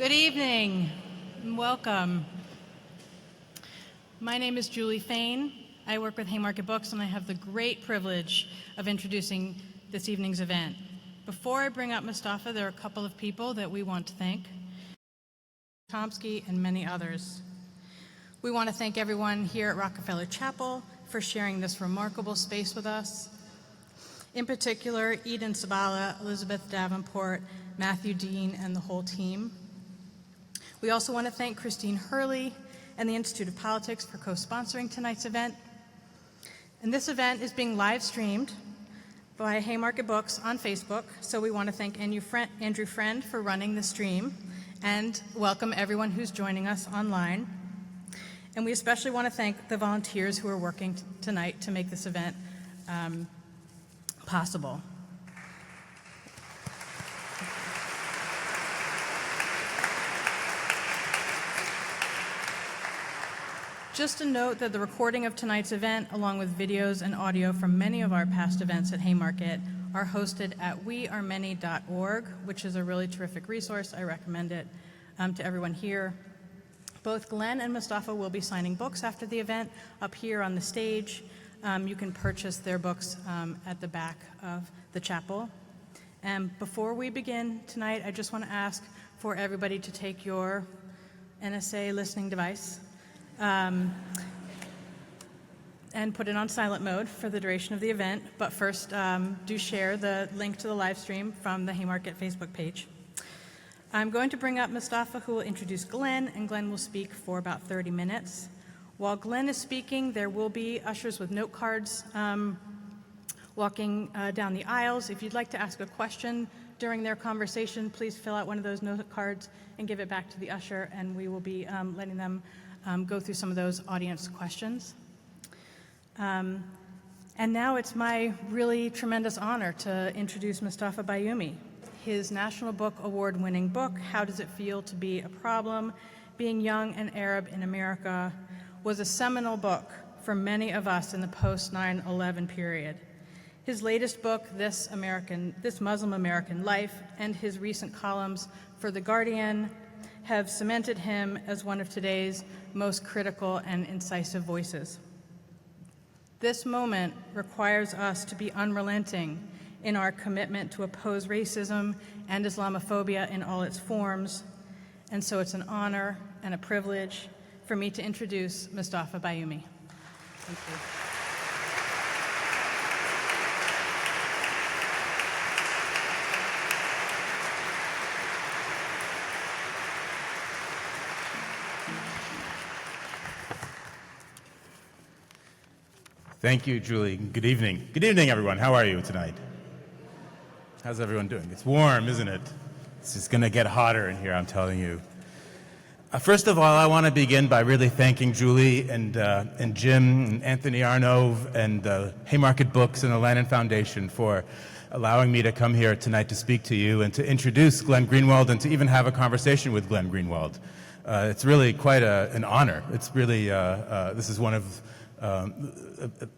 Good evening and welcome. My name is Julie Fain. I work with Haymarket Books and I have the great privilege of introducing this evening's event. Before I bring up Moustafa, there are a couple of people that we want to thank, Tomsky and many others. We want to thank everyone here at Rockefeller Chapel for sharing this remarkable space with us. In particular, Eden Sabala, Elizabeth Davenport, Matthew Dean, and the whole team. We also want to thank Christine Hurley and the Institute of Politics for co-sponsoring tonight's event. And this event is being live streamed by Haymarket Books on Facebook, so we want to thank Andrew Friend for running the stream and welcome everyone who's joining us online. And we especially want to thank the volunteers who are working tonight to make this event possible. Just a note that the recording of tonight's event, along with videos and audio from many of our past events at Haymarket, are hosted at wearemany.org, which is a really terrific resource. I recommend it to everyone here. Both Glenn and Moustafa will be signing books after the event up here on the stage. You can purchase their books at the back of the chapel. And before we begin tonight, I just want to ask for everybody to take your NSA listening device and put it on silent mode for the duration of the event. But first, do share the link to the live stream from the Haymarket Facebook page. I'm going to bring up Moustafa, who will introduce Glenn, and Glenn will speak for about 30 minutes. While Glenn is speaking, there will be ushers with note cards walking down the aisles. If you'd like to ask a question during their conversation, please fill out one of those note cards and give it back to the usher, and we will be letting them go through some of those audience questions. And now it's my really tremendous honor to introduce Moustafa Bayoumi. His National Book Award-winning book, How Does It Feel to Be a Problem? Being Young and Arab in America, was a seminal book for many of us in the post-9/11 period. His latest book, This Muslim American Life, and his recent columns for The Guardian have cemented him as one of today's most critical and incisive voices. This moment requires us to be unrelenting in our commitment to oppose racism and Islamophobia in all its forms, and so it's an honor and a privilege for me to introduce Moustafa Bayoumi. Thank you. Thank you, Julie. Good evening. Good evening, everyone. How are you tonight? How's everyone doing? It's warm, isn't it? It's just going to get hotter in here, I'm telling you. First of all, I want to begin by really thanking Julie and Jim and Anthony Arnove and Haymarket Books and the Lannan Foundation for allowing me to come here tonight to speak to you and to introduce Glenn Greenwald and to even have a conversation with Glenn Greenwald. It's really quite an honor. It's really, this is one of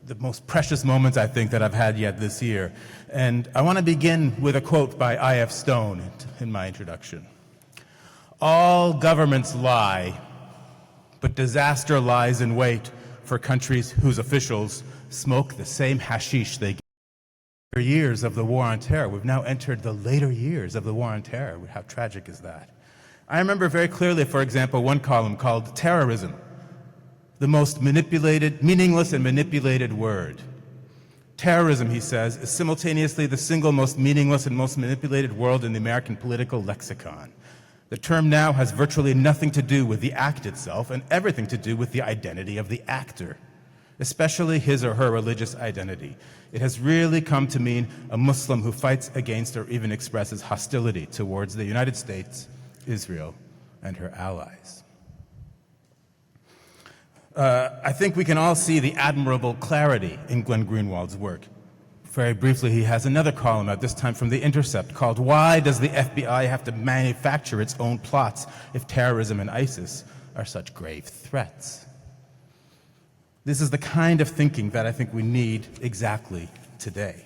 the most precious moments, I think, that I've had yet this year. And I want to begin with a quote by I.F. Stone in my introduction. All governments lie, but disaster lies in wait for countries whose officials smoke the same hashish they get. Years of the war on terror. We've now entered the later years of the war on terror. How tragic is that? I remember very clearly, for example, one column called Terrorism, the most manipulated, meaningless and manipulated word. Terrorism, he says, is simultaneously the single most meaningless and most manipulated word in the American political lexicon. The term now has virtually nothing to do with the act itself and everything to do with the identity of the actor, especially his or her religious identity. It has really come to mean a Muslim who fights against or even expresses hostility towards the United States, Israel, and her allies. I think we can all see the admirable clarity in Glenn Greenwald's work. Very briefly, he has another column at this time from The Intercept called Why Does the FBI Have to Manufacture Its Own Plots If Terrorism and ISIS Are Such Grave Threats? This is the kind of thinking that I think we need exactly today.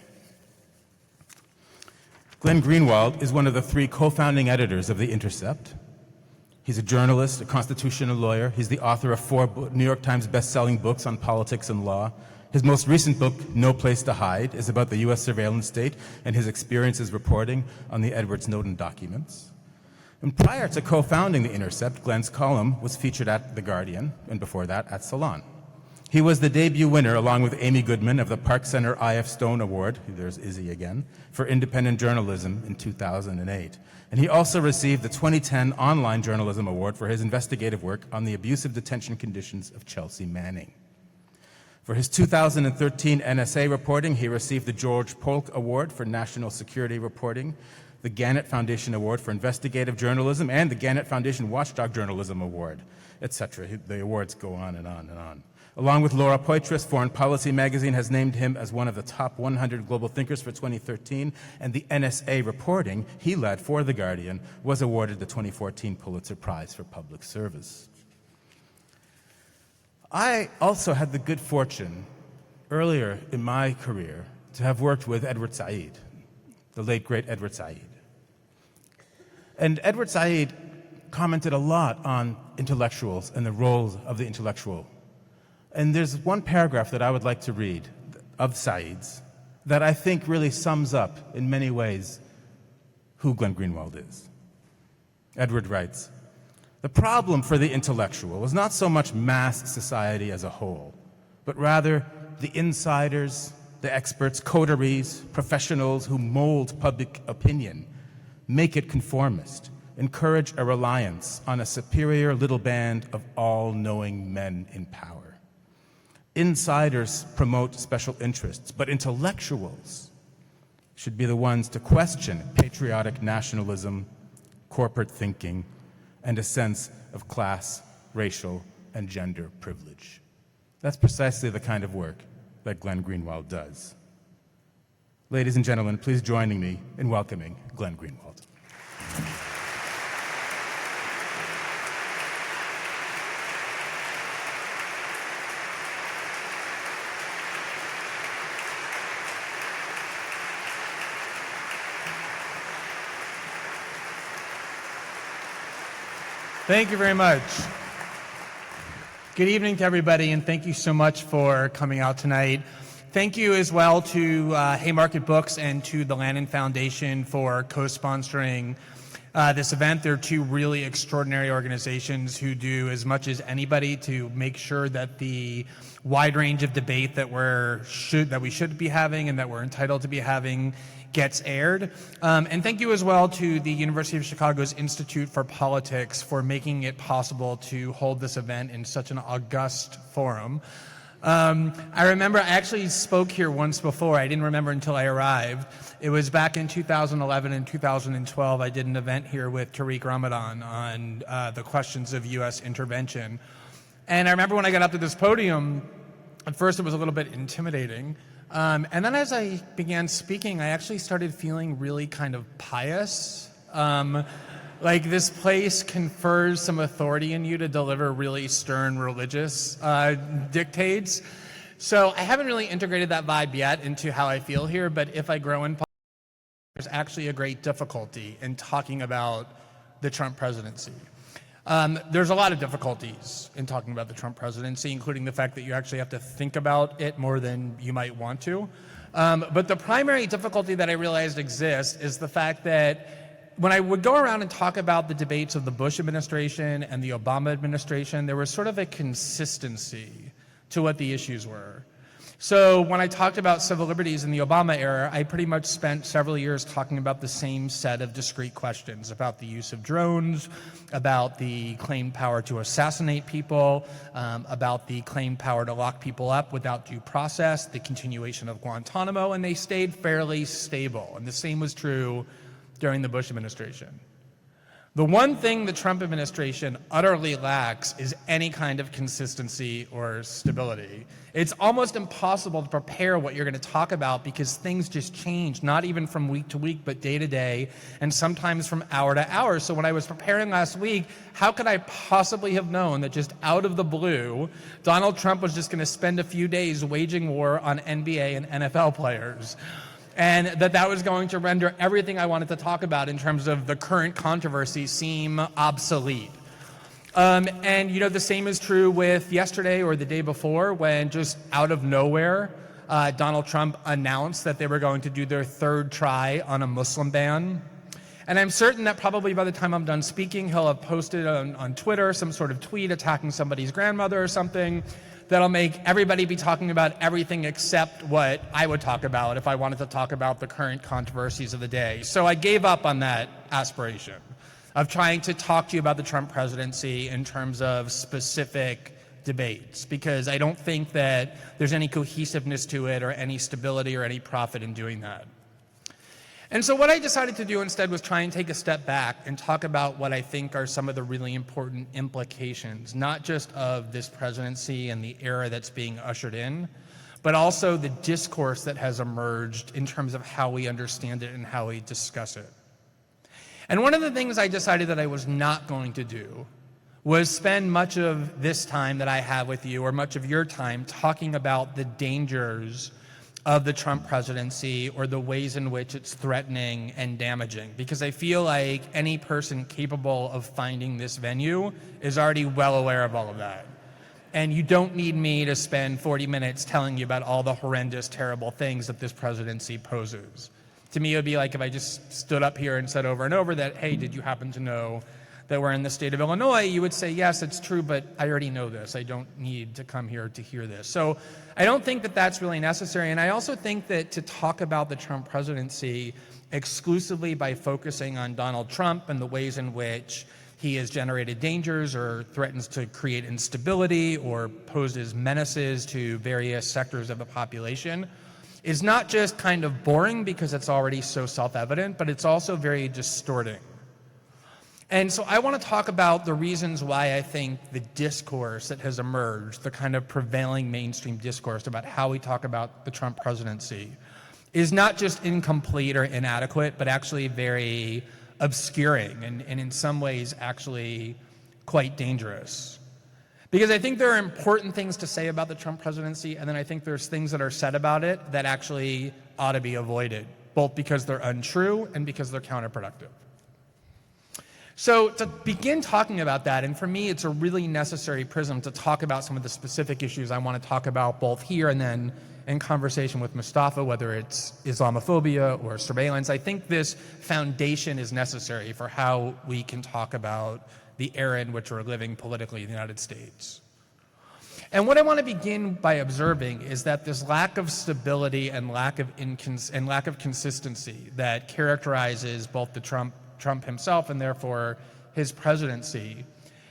Glenn Greenwald is one of the 3 co-founding editors of The Intercept. He's a journalist, a constitutional lawyer. He's the author of 4 New York Times best-selling books on politics and law. His most recent book, No Place to Hide, is about the U.S. surveillance state and his experiences reporting on the Edward Snowden documents. And prior to co-founding The Intercept, Glenn's column was featured at The Guardian, and before that at Salon. He was the debut winner, along with Amy Goodman, of the Park Center I.F. Stone Award, there's Izzy again, for independent journalism in 2008. And he also received the 2010 Online Journalism Award for his investigative work on the abusive detention conditions of Chelsea Manning. For his 2013 NSA reporting, he received the George Polk Award for National Security Reporting, the Gannett Foundation Award for Investigative Journalism, and the Gannett Foundation Watchdog Journalism Award, etc. The awards go on and on and on. Along with Laura Poitras, Foreign Policy magazine has named him as one of the top 100 global thinkers for 2013, and the NSA reporting he led for The Guardian was awarded the 2014 Pulitzer Prize for Public Service. I also had the good fortune earlier in my career to have worked with Edward Said, the late great Edward Said. And Edward Said commented a lot on intellectuals and the roles of the intellectual. And there's one paragraph that I would like to read of Said's that I think really sums up in many ways who Glenn Greenwald is. Edward writes, "The problem for the intellectual is not so much mass society as a whole, but rather the insiders, the experts, coteries, professionals who mold public opinion, make it conformist, encourage a reliance on a superior little band of all-knowing men in power. Insiders promote special interests, but intellectuals should be the ones to question patriotic nationalism, corporate thinking, and a sense of class, racial, and gender privilege." That's precisely the kind of work that Glenn Greenwald does. Ladies and gentlemen, please join me in welcoming Glenn Greenwald. Thank you very much. Good evening to everybody, and thank you so much for coming out tonight. Thank you as well to Haymarket Books and to the Lannan Foundation for co-sponsoring this event. They're 2 really extraordinary organizations who do as much as anybody to make sure that the wide range of debate that we should be having and that we're entitled to be having gets aired. And thank you as well to the University of Chicago's Institute for Politics for making it possible to hold this event in such an august forum. I remember I actually spoke here once before. I didn't remember until I arrived. It was back in 2011 and 2012. I did an event here with Tariq Ramadan on the questions of U.S. intervention. And I remember when I got up to this podium, at first it was a little bit intimidating. And then as I began speaking, I actually started feeling really kind of pious. Like this place confers some authority in you to deliver really stern religious dictates. So I haven't really integrated that vibe yet into how I feel here, but if I grow in politics, there's actually a great difficulty in talking about the Trump presidency. There's a lot of difficulties in talking about the Trump presidency, including the fact that you actually have to think about it more than you might want to. But the primary difficulty that I realized exists is the fact that when I would go around and talk about the debates of the Bush administration and the Obama administration, there was sort of a consistency to what the issues were. So when I talked about civil liberties in the Obama era, I pretty much spent several years talking about the same set of discrete questions about the use of drones, about the claimed power to assassinate people, about the claimed power to lock people up without due process, the continuation of Guantanamo, and they stayed fairly stable. And the same was true during the Bush administration. The one thing the Trump administration utterly lacks is any kind of consistency or stability. It's almost impossible to prepare what you're going to talk about because things just change, not even from week to week, but day to day, and sometimes from hour to hour. So when I was preparing last week, how could I possibly have known that just out of the blue, Donald Trump was just going to spend a few days waging war on NBA and NFL players? And that was going to render everything I wanted to talk about in terms of the current controversy seem obsolete. And the same is true with yesterday or the day before, when just out of nowhere, Donald Trump announced that they were going to do their third try on a Muslim ban. And I'm certain that probably by the time I'm done speaking, he'll have posted on Twitter some sort of tweet attacking somebody's grandmother or something that'll make everybody be talking about everything except what I would talk about if I wanted to talk about the current controversies of the day. So I gave up on that aspiration of trying to talk to you about the Trump presidency in terms of specific debates, because I don't think that there's any cohesiveness to it or any stability or any profit in doing that. And so what I decided to do instead was try and take a step back and talk about what I think are some of the really important implications, not just of this presidency and the era that's being ushered in, but also the discourse that has emerged in terms of how we understand it and how we discuss it. And one of the things I decided that I was not going to do was spend much of this time that I have with you, or much of your time, talking about the dangers of the Trump presidency or the ways in which it's threatening and damaging, because I feel like any person capable of finding this venue is already well aware of all of that. And you don't need me to spend 40 minutes telling you about all the horrendous, terrible things that this presidency poses. To me, it would be like if I just stood up here and said over and over that, hey, did you happen to know that we're in the state of Illinois? You would say, yes, it's true, but I already know this. I don't need to come here to hear this. So I don't think that that's really necessary. And I also think that to talk about the Trump presidency exclusively by focusing on Donald Trump and the ways in which he has generated dangers or threatens to create instability or poses menaces to various sectors of the population is not just kind of boring because it's already so self-evident, but it's also very distorting. And so I want to talk about the reasons why I think the discourse that has emerged, the kind of prevailing mainstream discourse about how we talk about the Trump presidency, is not just incomplete or inadequate, but actually very obscuring and in some ways actually quite dangerous. Because I think there are important things to say about the Trump presidency, and then I think there's things that are said about it that actually ought to be avoided, both because they're untrue and because they're counterproductive. So to begin talking about that, and for me it's a really necessary prism to talk about some of the specific issues I want to talk about both here and then in conversation with Moustafa, whether it's Islamophobia or surveillance. I think this foundation is necessary for how we can talk about the era in which we're living politically in the United States. And what I want to begin by observing is that this lack of stability and lack of consistency that characterizes both the Trump himself and therefore his presidency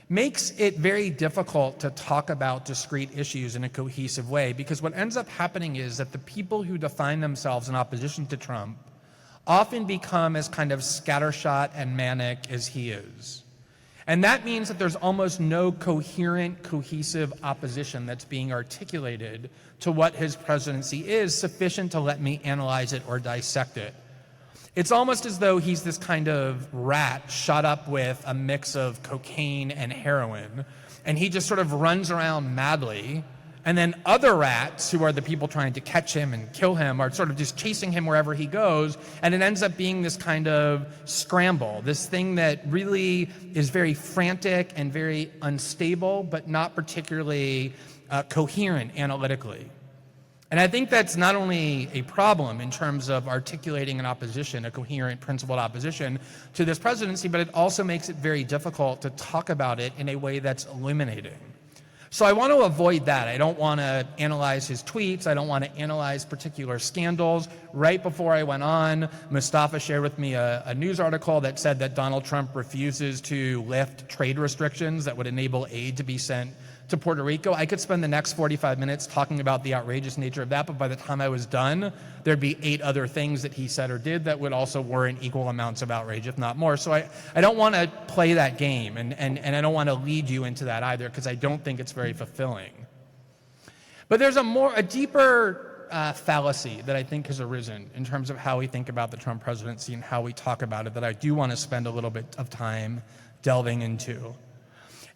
makes it very difficult to talk about discrete issues in a cohesive way, because what ends up happening is that the people who define themselves in opposition to Trump often become as kind of scattershot and manic as he is. And that means that there's almost no coherent, cohesive opposition that's being articulated to what his presidency is sufficient to let me analyze it or dissect it. It's almost as though he's this kind of rat shot up with a mix of cocaine and heroin, and he just sort of runs around madly, and then other rats, who are the people trying to catch him and kill him, are sort of just chasing him wherever he goes, and it ends up being this kind of scramble, this thing that really is very frantic and very unstable, but not particularly coherent analytically. And I think that's not only a problem in terms of articulating an opposition, a coherent, principled opposition to this presidency, but it also makes it very difficult to talk about it in a way that's illuminating. So I want to avoid that. I don't want to analyze his tweets. I don't want to analyze particular scandals. Right before I went on, Moustafa shared with me a news article that said that Donald Trump refuses to lift trade restrictions that would enable aid to be sent to Puerto Rico. I could spend the next 45 minutes talking about the outrageous nature of that, but by the time I was done, there'd be 8 other things that he said or did that would also warrant equal amounts of outrage, if not more. So I don't want to play that game, and I don't want to lead you into that either, because I don't think it's very fulfilling. But there's a deeper fallacy that I think has arisen in terms of how we think about the Trump presidency and how we talk about it that I do want to spend a little bit of time delving into.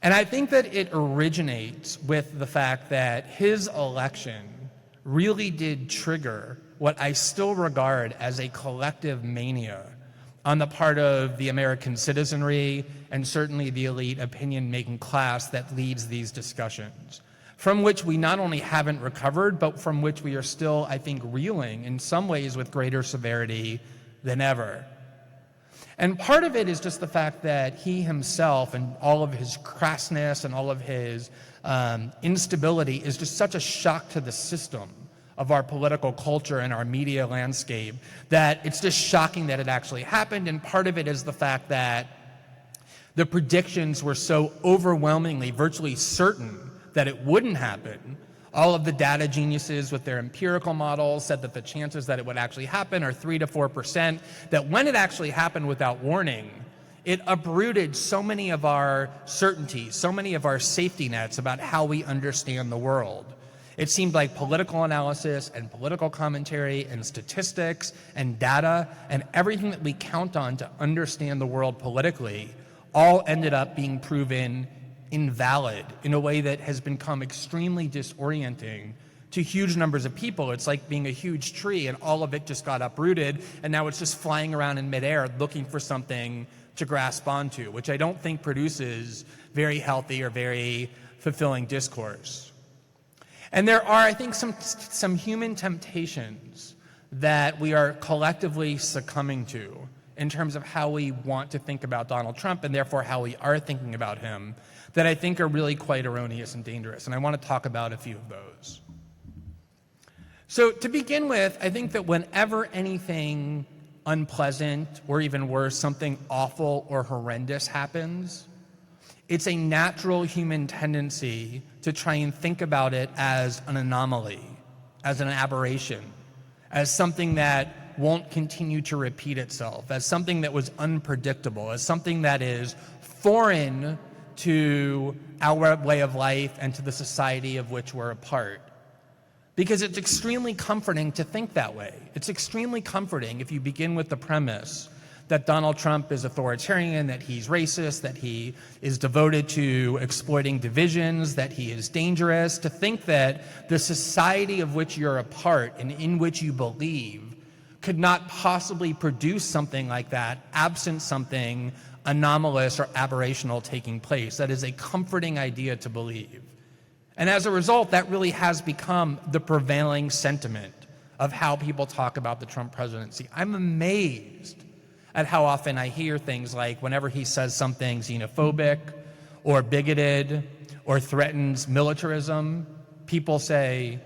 And I think that it originates with the fact that his election really did trigger what I still regard as a collective mania on the part of the American citizenry and certainly the elite opinion-making class that leads these discussions, from which we not only haven't recovered, but from which we are still, I think, reeling in some ways with greater severity than ever. And part of it is just the fact that he himself and all of his crassness and all of his instability is just such a shock to the system of our political culture and our media landscape that it's just shocking that it actually happened. And part of it is the fact that the predictions were so overwhelmingly, virtually certain that it wouldn't happen. All of the data geniuses with their empirical models said that the chances that it would actually happen are 3 to 4%, that when it actually happened without warning, it uprooted so many of our certainties, so many of our safety nets about how we understand the world. It seemed like political analysis and political commentary and statistics and data and everything that we count on to understand the world politically all ended up being proven invalid in a way that has become extremely disorienting to huge numbers of people. It's like being a huge tree and all of it just got uprooted and now it's just flying around in midair looking for something to grasp onto, which I don't think produces very healthy or very fulfilling discourse. And there are, I think, some human temptations that we are collectively succumbing to in terms of how we want to think about Donald Trump and therefore how we are thinking about him that I think are really quite erroneous and dangerous. And I want to talk about a few of those. So to begin with, I think that whenever anything unpleasant or even worse, something awful or horrendous happens, it's a natural human tendency to try and think about it as an anomaly, as an aberration, as something that won't continue to repeat itself, as something that was unpredictable, as something that is foreign to our way of life and to the society of which we're a part. Because it's extremely comforting to think that way. It's extremely comforting if you begin with the premise that Donald Trump is authoritarian, that he's racist, that he is devoted to exploiting divisions, that he is dangerous, to think that the society of which you're a part and in which you believe could not possibly produce something like that absent something anomalous or aberrational taking place. That is a comforting idea to believe. And as a result, that really has become the prevailing sentiment of how people talk about the Trump presidency. I'm amazed at how often I hear things like whenever he says something xenophobic or bigoted or threatens militarism, people say,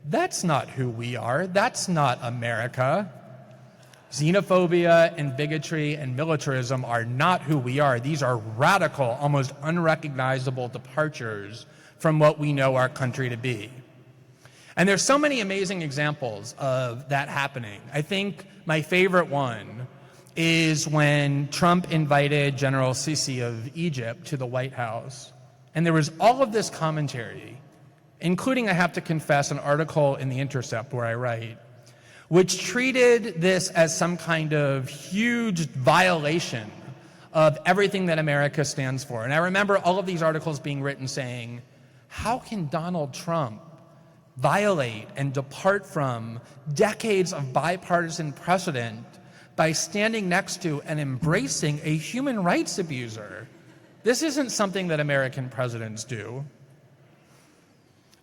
that's not who we are, that's not America. Xenophobia and bigotry and militarism are not who we are. These are radical, almost unrecognizable departures from what we know our country to be. And there's so many amazing examples of that happening. I think my favorite one is when Trump invited General Sisi of Egypt to the White House. And there was all of this commentary, including, I have to confess, an article in The Intercept where I write, which treated this as some kind of huge violation of everything that America stands for. And I remember all of these articles being written saying, how can Donald Trump violate and depart from decades of bipartisan precedent by standing next to and embracing a human rights abuser? This isn't something that American presidents do.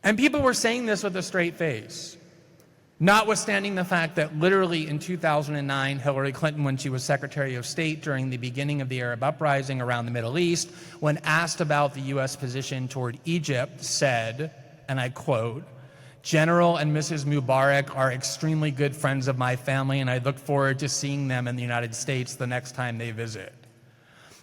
And people were saying this with a straight face, notwithstanding the fact that literally in 2009, Hillary Clinton, when she was Secretary of State during the beginning of the Arab uprising around the Middle East, when asked about the U.S. position toward Egypt, said, and I quote, "General and Mrs. Mubarak are extremely good friends of my family, and I look forward to seeing them in the United States the next time they visit."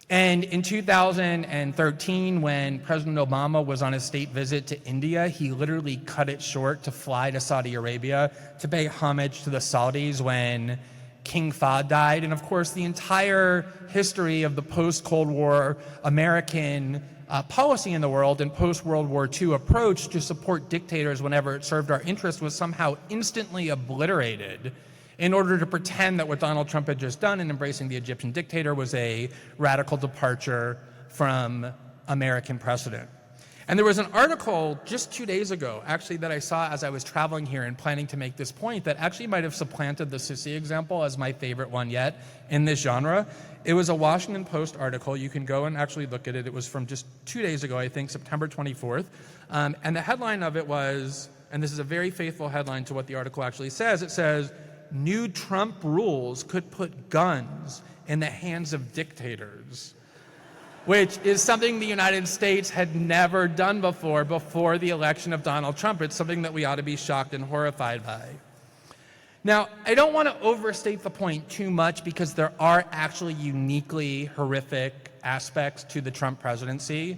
And in 2013, when President Obama was on a state visit to India, he literally cut it short to fly to Saudi Arabia to pay homage to the Saudis when King Fahd died. And of course, the entire history of the post-Cold War American policy in the world and post-World War II approach to support dictators whenever it served our interests was somehow instantly obliterated in order to pretend that what Donald Trump had just done in embracing the Egyptian dictator was a radical departure from American precedent. And there was an article just 2 days ago, actually, that I saw as I was traveling here and planning to make this point that actually might have supplanted the Sissy example as my favorite one yet in this genre. It was a Washington Post article. You can go and actually look at it. It was from just 2 days ago, I think, September 24th. And the headline of it was, and this is a very faithful headline to what the article actually says, it says, "New Trump rules could put guns in the hands of dictators," which is something the United States had never done before the election of Donald Trump. It's something that we ought to be shocked and horrified by. Now, I don't want to overstate the point too much because there are actually uniquely horrific aspects to the Trump presidency.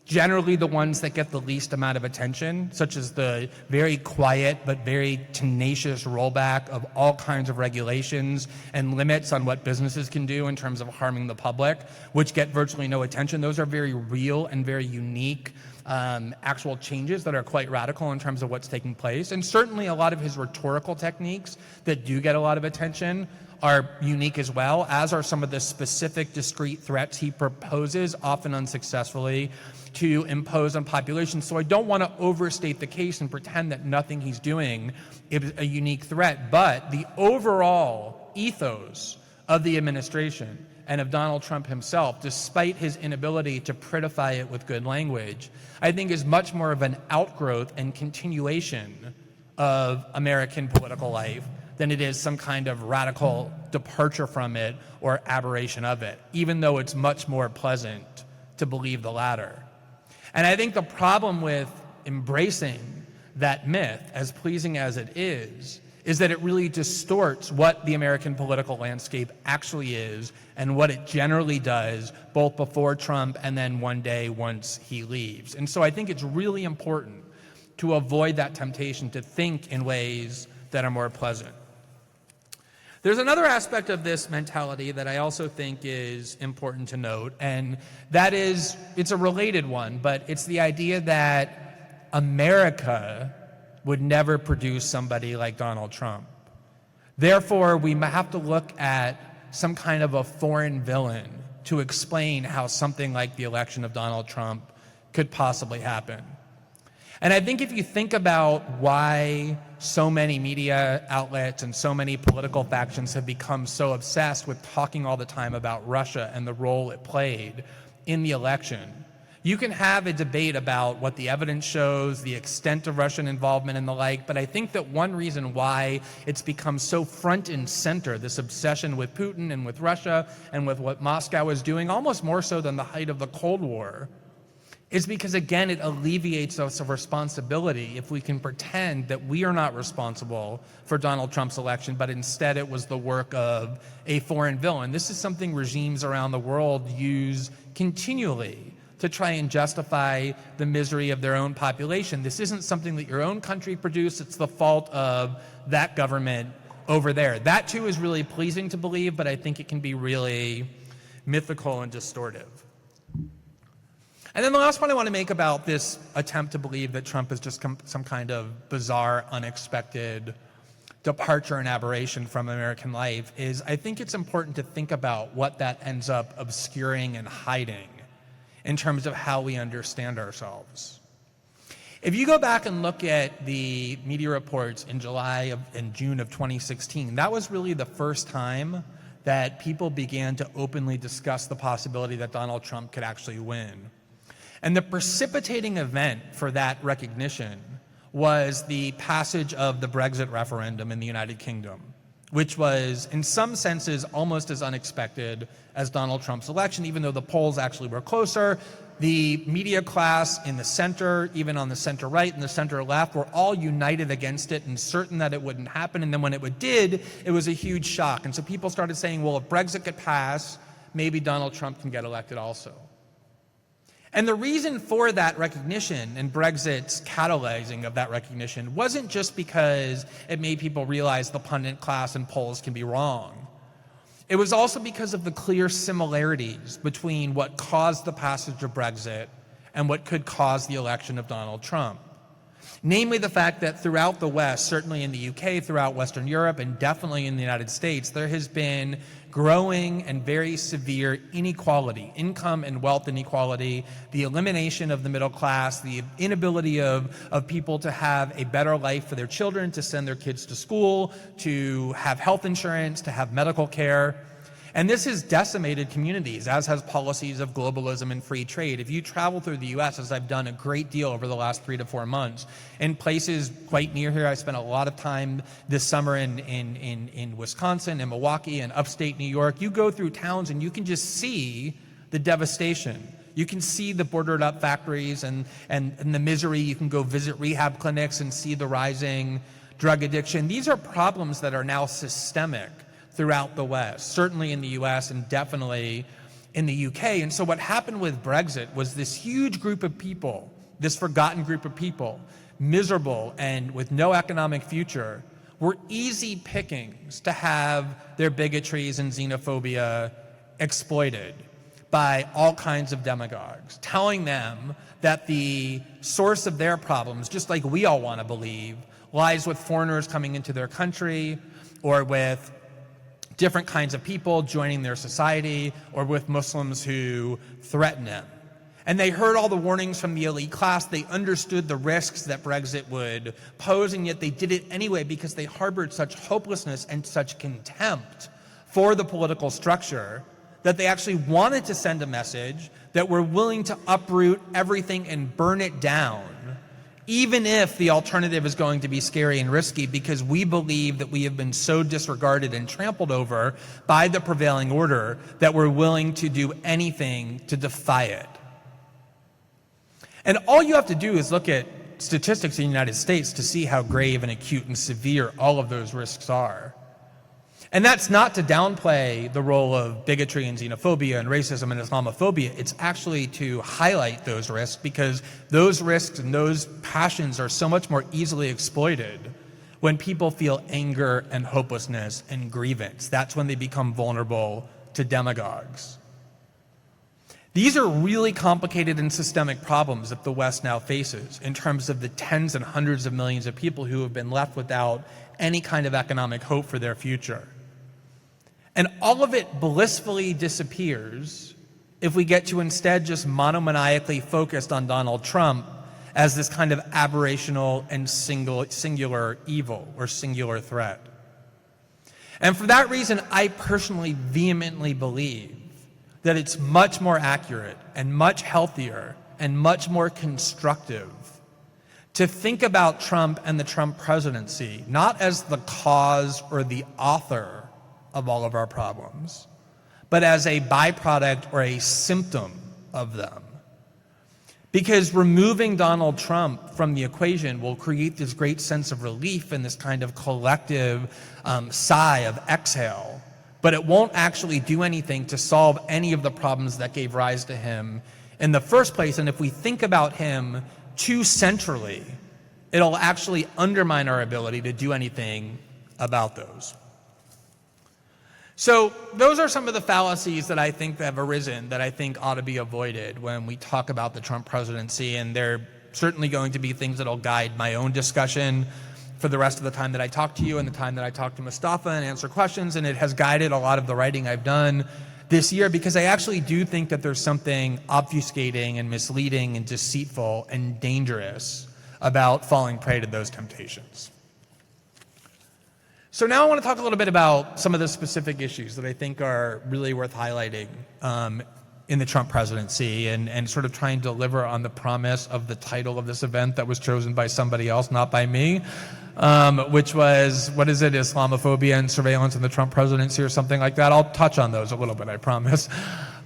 Generally the ones that get the least amount of attention, such as the very quiet but very tenacious rollback of all kinds of regulations and limits on what businesses can do in terms of harming the public, which get virtually no attention. Those are very real and very unique actual changes that are quite radical in terms of what's taking place. And certainly a lot of his rhetorical techniques that do get a lot of attention are unique as well, as are some of the specific discrete threats he proposes, often unsuccessfully, to impose on populations. So I don't want to overstate the case and pretend that nothing he's doing is a unique threat, but the overall ethos of the administration and of Donald Trump himself, despite his inability to prettify it with good language, I think is much more of an outgrowth and continuation of American political life than it is some kind of radical departure from it or aberration of it, even though it's much more pleasant to believe the latter. And I think the problem with embracing that myth, as pleasing as it is that it really distorts what the American political landscape actually is and what it generally does, both before Trump and then one day once he leaves. And so I think it's really important to avoid that temptation to think in ways that are more pleasant. There's another aspect of this mentality that I also think is important to note, and that is, it's a related one, but it's the idea that America would never produce somebody like Donald Trump. Therefore, we have to look at some kind of a foreign villain to explain how something like the election of Donald Trump could possibly happen. And I think if you think about why so many media outlets and so many political factions have become so obsessed with talking all the time about Russia and the role it played in the election, you can have a debate about what the evidence shows, the extent of Russian involvement and the like, but I think that one reason why it's become so front and center, this obsession with Putin and with Russia and with what Moscow is doing, almost more so than the height of the Cold War, is because, again, it alleviates us of responsibility if we can pretend that we are not responsible for Donald Trump's election, but instead it was the work of a foreign villain. This is something regimes around the world use continually to try and justify the misery of their own population. This isn't something that your own country produced. It's the fault of that government over there. That, too, is really pleasing to believe, but I think it can be really mythical and distortive. And then the last point I want to make about this attempt to believe that Trump is just some kind of bizarre, unexpected departure and aberration from American life is I think it's important to think about what that ends up obscuring and hiding in terms of how we understand ourselves. If you go back and look at the media reports in July and June of 2016, that was really the first time that people began to openly discuss the possibility that Donald Trump could actually win. And the precipitating event for that recognition was the passage of the Brexit referendum in the United Kingdom, which was, in some senses, almost as unexpected as Donald Trump's election, even though the polls actually were closer. The media class in the center, even on the center right and the center left, were all united against it and certain that it wouldn't happen. And then when it did, it was a huge shock. And so people started saying, well, if Brexit could pass, maybe Donald Trump can get elected also. And the reason for that recognition and Brexit's catalyzing of that recognition wasn't just because it made people realize the pundit class and polls can be wrong. It was also because of the clear similarities between what caused the passage of Brexit and what could cause the election of Donald Trump. Namely the fact that throughout the West, certainly in the UK, throughout Western Europe, and definitely in the United States, there has been growing and very severe inequality, income and wealth inequality, the elimination of the middle class, the inability of people to have a better life for their children, to send their kids to school, to have health insurance, to have medical care. And this has decimated communities, as has policies of globalism and free trade. If you travel through the U.S., as I've done a great deal over the last 3 to 4 months, in places quite near here, I spent a lot of time this summer in Wisconsin and Milwaukee and upstate New York. You go through towns and you can just see the devastation. You can see the boarded up factories and the misery. You can go visit rehab clinics and see the rising drug addiction. These are problems that are now systemic throughout the West, certainly in the US and definitely in the UK. And so what happened with Brexit was this huge group of people, this forgotten group of people, miserable and with no economic future, were easy pickings to have their bigotries and xenophobia exploited by all kinds of demagogues, telling them that the source of their problems, just like we all want to believe, lies with foreigners coming into their country or with different kinds of people joining their society or with Muslims who threaten them. And they heard all the warnings from the elite class. They understood the risks that Brexit would pose, and yet they did it anyway because they harbored such hopelessness and such contempt for the political structure that they actually wanted to send a message that we're willing to uproot everything and burn it down, even if the alternative is going to be scary and risky, because we believe that we have been so disregarded and trampled over by the prevailing order that we're willing to do anything to defy it. And all you have to do is look at statistics in the United States to see how grave and acute and severe all of those risks are. And that's not to downplay the role of bigotry and xenophobia and racism and Islamophobia. It's actually to highlight those risks, because those risks and those passions are so much more easily exploited when people feel anger and hopelessness and grievance. That's when they become vulnerable to demagogues. These are really complicated and systemic problems that the West now faces in terms of the tens and hundreds of millions of people who have been left without any kind of economic hope for their future. And all of it blissfully disappears if we get to instead just monomaniacally focused on Donald Trump as this kind of aberrational and singular evil or singular threat. And for that reason, I personally vehemently believe that it's much more accurate and much healthier and much more constructive to think about Trump and the Trump presidency not as the cause or the author of all of our problems, but as a byproduct or a symptom of them. Because removing Donald Trump from the equation will create this great sense of relief and this kind of collective sigh of exhale, but it won't actually do anything to solve any of the problems that gave rise to him in the first place. And if we think about him too centrally, it'll actually undermine our ability to do anything about those. So those are some of the fallacies that I think have arisen that I think ought to be avoided when we talk about the Trump presidency, and they're certainly going to be things that will guide my own discussion for the rest of the time that I talk to you and the time that I talk to Moustafa and answer questions, and it has guided a lot of the writing I've done this year, because I actually do think that there's something obfuscating and misleading and deceitful and dangerous about falling prey to those temptations. So now I want to talk a little bit about some of the specific issues that I think are really worth highlighting in the Trump presidency, and sort of try and deliver on the promise of the title of this event that was chosen by somebody else, not by me, which was, what is it, Islamophobia and surveillance in the Trump presidency or something like that. I'll touch on those a little bit, I promise.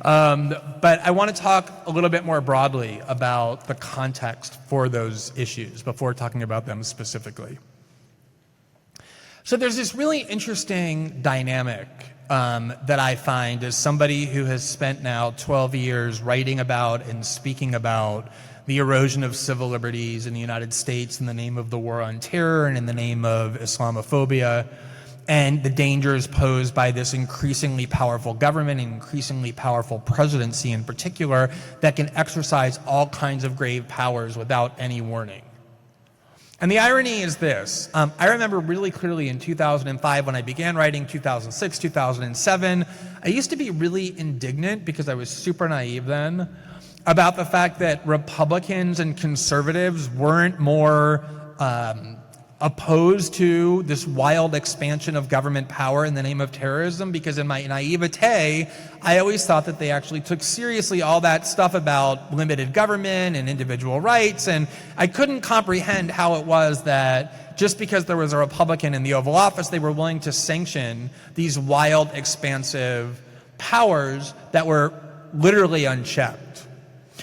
But I want to talk a little bit more broadly about the context for those issues before talking about them specifically. So there's this really interesting dynamic that I find as somebody who has spent now 12 years writing about and speaking about the erosion of civil liberties in the United States in the name of the war on terror and in the name of Islamophobia, and the dangers posed by this increasingly powerful government and increasingly powerful presidency in particular that can exercise all kinds of grave powers without any warning. And the irony is this. I remember really clearly in 2005 when I began writing, 2006, 2007, I used to be really indignant because I was super naive then about the fact that Republicans and conservatives weren't more opposed to this wild expansion of government power in the name of terrorism, because in my naivete, I always thought that they actually took seriously all that stuff about limited government and individual rights, and I couldn't comprehend how it was that just because there was a Republican in the Oval Office, they were willing to sanction these wild, expansive powers that were literally unchecked.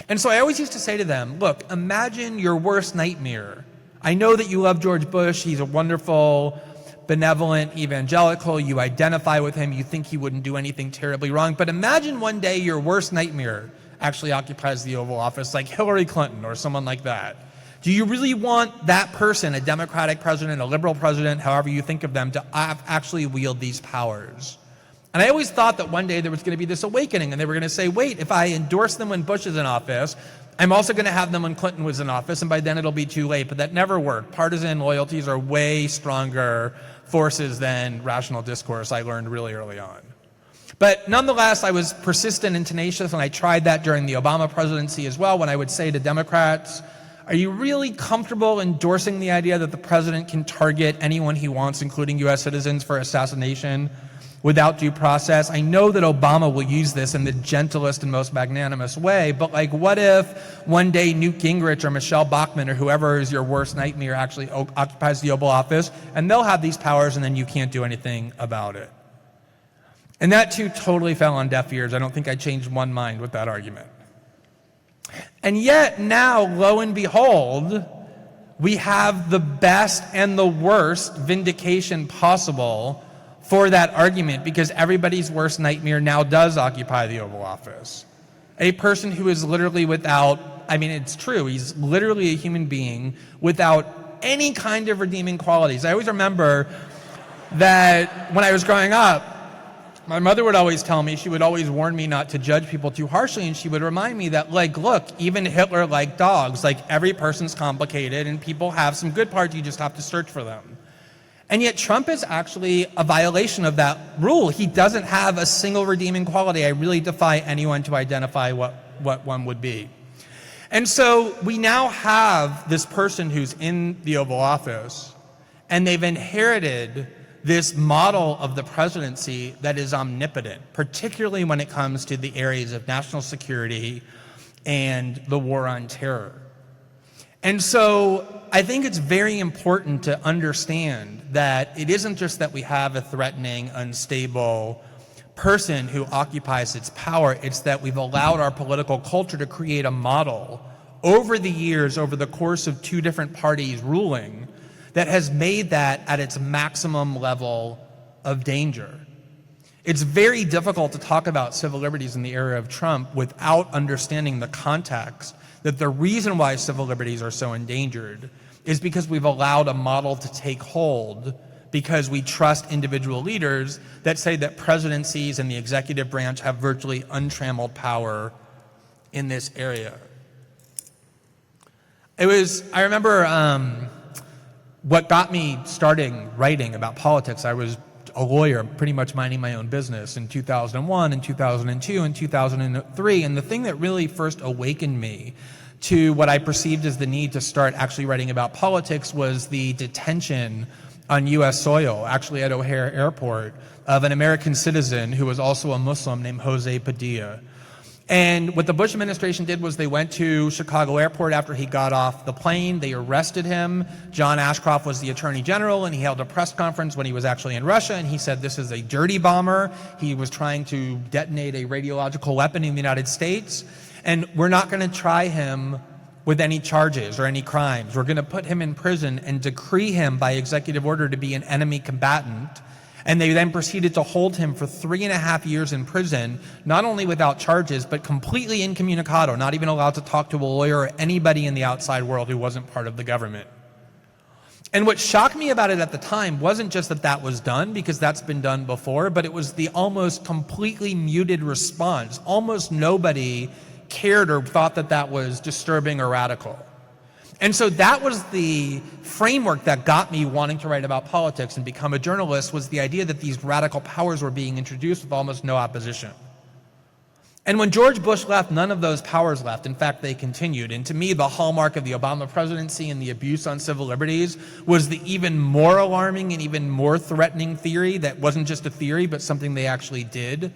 And so I always used to say to them, look, imagine your worst nightmare. I know that you love George Bush. He's a wonderful, benevolent evangelical. You identify with him. You think he wouldn't do anything terribly wrong. But imagine one day your worst nightmare actually occupies the Oval Office, like Hillary Clinton or someone like that. Do you really want that person, a Democratic president, a liberal president, however you think of them, to actually wield these powers? And I always thought that one day there was going to be this awakening, and they were going to say, wait, if I endorse them when Bush is in office, I'm also going to have them when Clinton was in office, and by then it'll be too late. But that never worked. Partisan loyalties are way stronger forces than rational discourse, I learned really early on. But nonetheless, I was persistent and tenacious, and I tried that during the Obama presidency as well, when I would say to Democrats, are you really comfortable endorsing the idea that the president can target anyone he wants, including U.S. citizens, for assassination without due process? I know that Obama will use this in the gentlest and most magnanimous way, but like, what if one day Newt Gingrich or Michelle Bachmann or whoever is your worst nightmare actually occupies the Oval Office, and they'll have these powers and then you can't do anything about it? And that too totally fell on deaf ears. I don't think I changed one mind with that argument. And yet now, lo and behold, we have the best and the worst vindication possible for that argument, because everybody's worst nightmare now does occupy the Oval Office. A person who is literally without, I mean, it's true, he's literally a human being without any kind of redeeming qualities. I always remember that when I was growing up, my mother would always tell me, she would always warn me not to judge people too harshly, and she would remind me that, like, look, even Hitler liked dogs. Like, every person's complicated, and people have some good parts, you just have to search for them. And yet Trump is actually a violation of that rule. He doesn't have a single redeeming quality. I really defy anyone to identify what one would be. And so we now have this person who's in the Oval Office, and they've inherited this model of the presidency that is omnipotent, particularly when it comes to the areas of national security and the war on terror. And so I think it's very important to understand that it isn't just that we have a threatening, unstable person who occupies its power, it's that we've allowed our political culture to create a model over the years, over the course of two different parties ruling, that has made that at its maximum level of danger. It's very difficult to talk about civil liberties in the era of Trump without understanding the context that the reason why civil liberties are so endangered is because we've allowed a model to take hold because we trust individual leaders that say that presidencies and the executive branch have virtually untrammeled power in this area. I remember what got me starting writing about politics. I was a lawyer, pretty much minding my own business in 2001 and 2002 and 2003. And the thing that really first awakened me to what I perceived as the need to start actually writing about politics was the detention on U.S. soil, actually at O'Hare Airport, of an American citizen who was also a Muslim named Jose Padilla. And what the Bush administration did was they went to Chicago Airport after he got off the plane. They arrested him. John Ashcroft was the attorney general, and he held a press conference when he was actually in Russia, and he said this is a dirty bomber. He was trying to detonate a radiological weapon in the United States, and we're not going to try him with any charges or any crimes. We're going to put him in prison and decree him by executive order to be an enemy combatant. And they then proceeded to hold him for 3.5 years in prison, not only without charges, but completely incommunicado, not even allowed to talk to a lawyer or anybody in the outside world who wasn't part of the government. And what shocked me about it at the time wasn't just that that was done, because that's been done before, but it was the almost completely muted response. Almost nobody cared or thought that that was disturbing or radical. And so that was the framework that got me wanting to write about politics and become a journalist, was the idea that these radical powers were being introduced with almost no opposition. And when George Bush left, none of those powers left. In fact, they continued. And to me, the hallmark of the Obama presidency and the abuse on civil liberties was the even more alarming and even more threatening theory that wasn't just a theory, but something they actually did,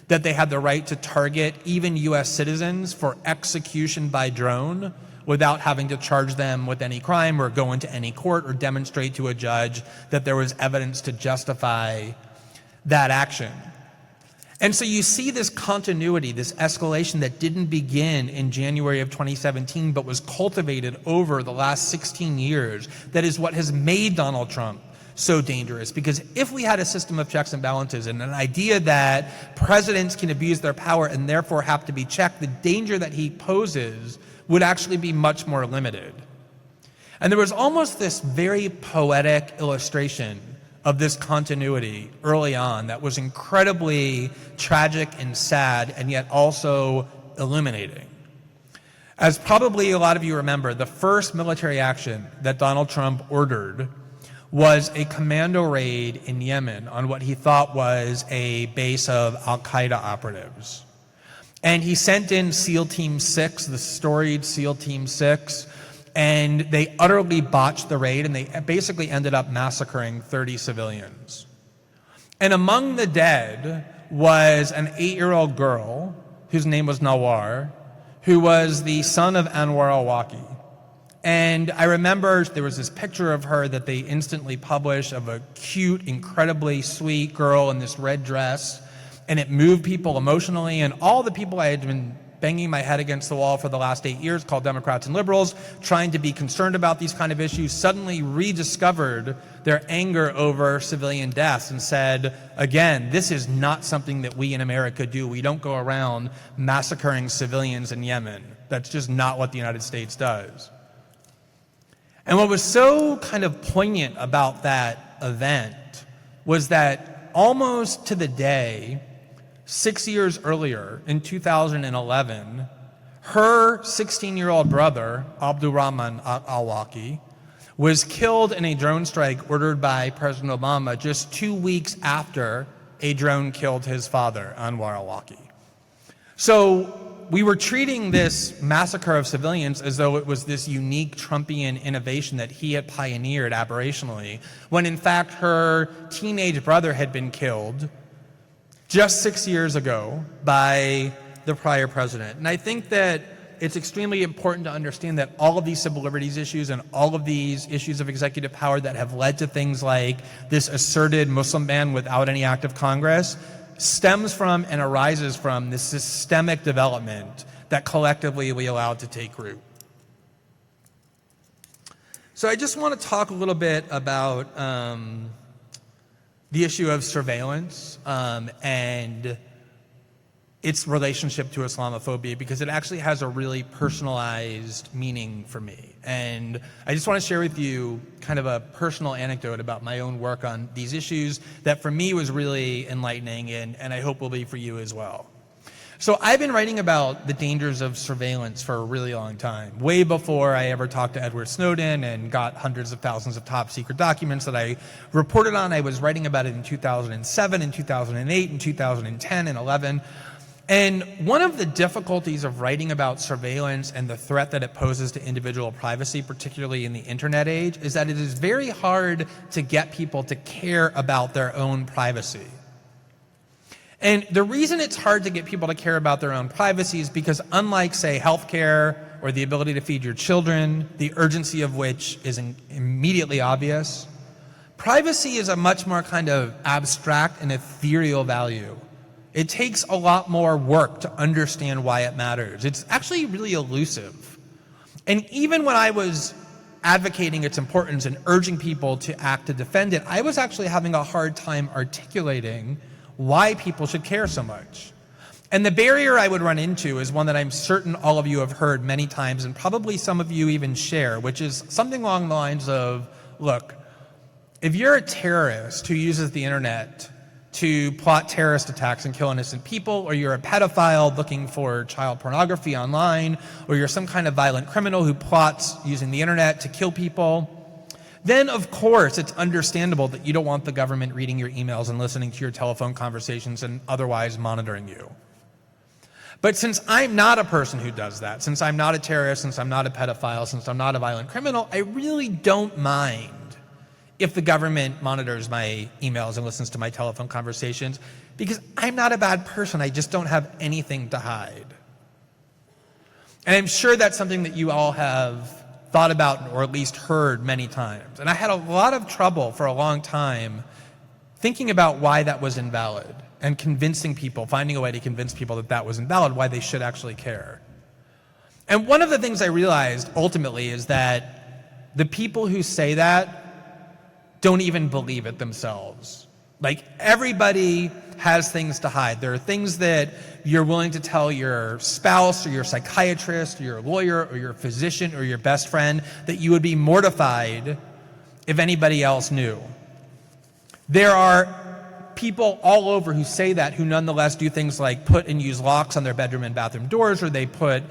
that they had the right to target even U.S. citizens for execution by drone without having to charge them with any crime or go into any court or demonstrate to a judge that there was evidence to justify that action. And so you see this continuity, this escalation that didn't begin in January of 2017, but was cultivated over the last 16 years. That is what has made Donald Trump so dangerous. Because if we had a system of checks and balances and an idea that presidents can abuse their power and therefore have to be checked, the danger that he poses would actually be much more limited. And there was almost this very poetic illustration of this continuity early on that was incredibly tragic and sad and yet also illuminating. As probably a lot of you remember, the first military action that Donald Trump ordered was a commando raid in Yemen on what he thought was a base of al-Qaeda operatives. And he sent in SEAL Team 6, the storied SEAL Team 6, and they utterly botched the raid, and they basically ended up massacring 30 civilians. And among the dead was an 8-year-old girl whose name was Nawar, who was the son of Anwar al-Awlaki. And I remember there was this picture of her that they instantly published of a cute, incredibly sweet girl in this red dress, and it moved people emotionally, and all the people I had been banging my head against the wall for the last 8 years, called Democrats and liberals, trying to be concerned about these kind of issues, suddenly rediscovered their anger over civilian deaths and said, again, this is not something that we in America do. We don't go around massacring civilians in Yemen. That's just not what the United States does. And what was so kind of poignant about that event was that almost to the day, 6 years earlier, in 2011, her 16-year-old brother, Abdurrahman al-Awlaki, was killed in a drone strike ordered by President Obama just 2 weeks after a drone killed his father, Anwar al-Awlaki. So we were treating this massacre of civilians as though it was this unique Trumpian innovation that he had pioneered aberrationally, when in fact her teenage brother had been killed just 6 years ago by the prior president. And I think that it's extremely important to understand that all of these civil liberties issues and all of these issues of executive power that have led to things like this asserted Muslim ban without any act of Congress stems from and arises from this systemic development that collectively we allowed to take root. So I just want to talk a little bit about the issue of surveillance and its relationship to Islamophobia, because it actually has a really personalized meaning for me. And I just want to share with you kind of a personal anecdote about my own work on these issues that for me was really enlightening, and I hope will be for you as well. So I've been writing about the dangers of surveillance for a really long time, way before I ever talked to Edward Snowden and got hundreds of thousands of top secret documents that I reported on. I was writing about it in 2007, in 2008, in 2010 and 11. And one of the difficulties of writing about surveillance and the threat that it poses to individual privacy, particularly in the internet age, is that it is very hard to get people to care about their own privacy. And the reason it's hard to get people to care about their own privacy is because, unlike, say, healthcare or the ability to feed your children, the urgency of which is immediately obvious, privacy is a much more kind of abstract and ethereal value. It takes a lot more work to understand why it matters. It's actually really elusive. And even when I was advocating its importance and urging people to act to defend it, I was actually having a hard time articulating why people should care so much. And the barrier I would run into is one that I'm certain all of you have heard many times, and probably some of you even share, which is something along the lines of, look, if you're a terrorist who uses the internet to plot terrorist attacks and kill innocent people, or you're a pedophile looking for child pornography online, or you're some kind of violent criminal who plots using the internet to kill people, then of course it's understandable that you don't want the government reading your emails and listening to your telephone conversations and otherwise monitoring you. But since I'm not a person who does that, since I'm not a terrorist, since I'm not a pedophile, since I'm not a violent criminal, I really don't mind if the government monitors my emails and listens to my telephone conversations, because I'm not a bad person. I just don't have anything to hide. And I'm sure that's something that you all have thought about or at least heard many times. And I had a lot of trouble for a long time thinking about why that was invalid and convincing people, finding a way to convince people that that was invalid, why they should actually care. And one of the things I realized ultimately is that the people who say that don't even believe it themselves. Like, everybody has things to hide. There are things that you're willing to tell your spouse or your psychiatrist or your lawyer or your physician or your best friend that you would be mortified if anybody else knew. There are people all over who say that, who nonetheless do things like put and use locks on their bedroom and bathroom doors, or they put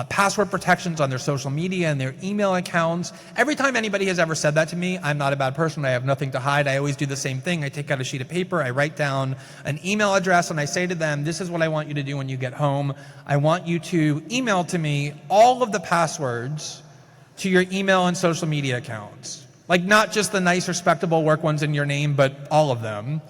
password protections on their social media and their email accounts. Every time anybody has ever said that to me, I'm not a bad person, I have nothing to hide, I always do the same thing. I take out a sheet of paper, I write down an email address, and I say to them, this is what I want you to do when you get home. I want you to email to me all of the passwords to your email and social media accounts. Like, not just the nice, respectable work ones in your name, but all of them.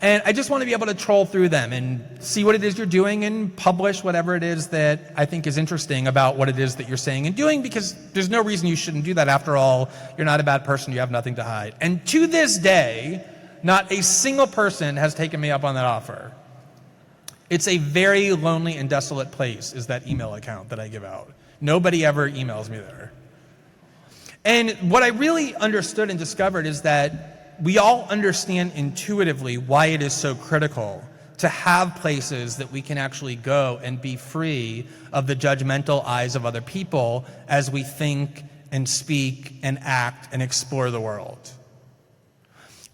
And I just want to be able to troll through them and see what it is you're doing and publish whatever it is that I think is interesting about what it is that you're saying and doing, because there's no reason you shouldn't do that. After all, you're not a bad person, you have nothing to hide. And to this day, not a single person has taken me up on that offer. It's a very lonely and desolate place, is that email account that I give out. Nobody ever emails me there. And what I really understood and discovered is that we all understand intuitively why it is so critical to have places that we can actually go and be free of the judgmental eyes of other people as we think and speak and act and explore the world.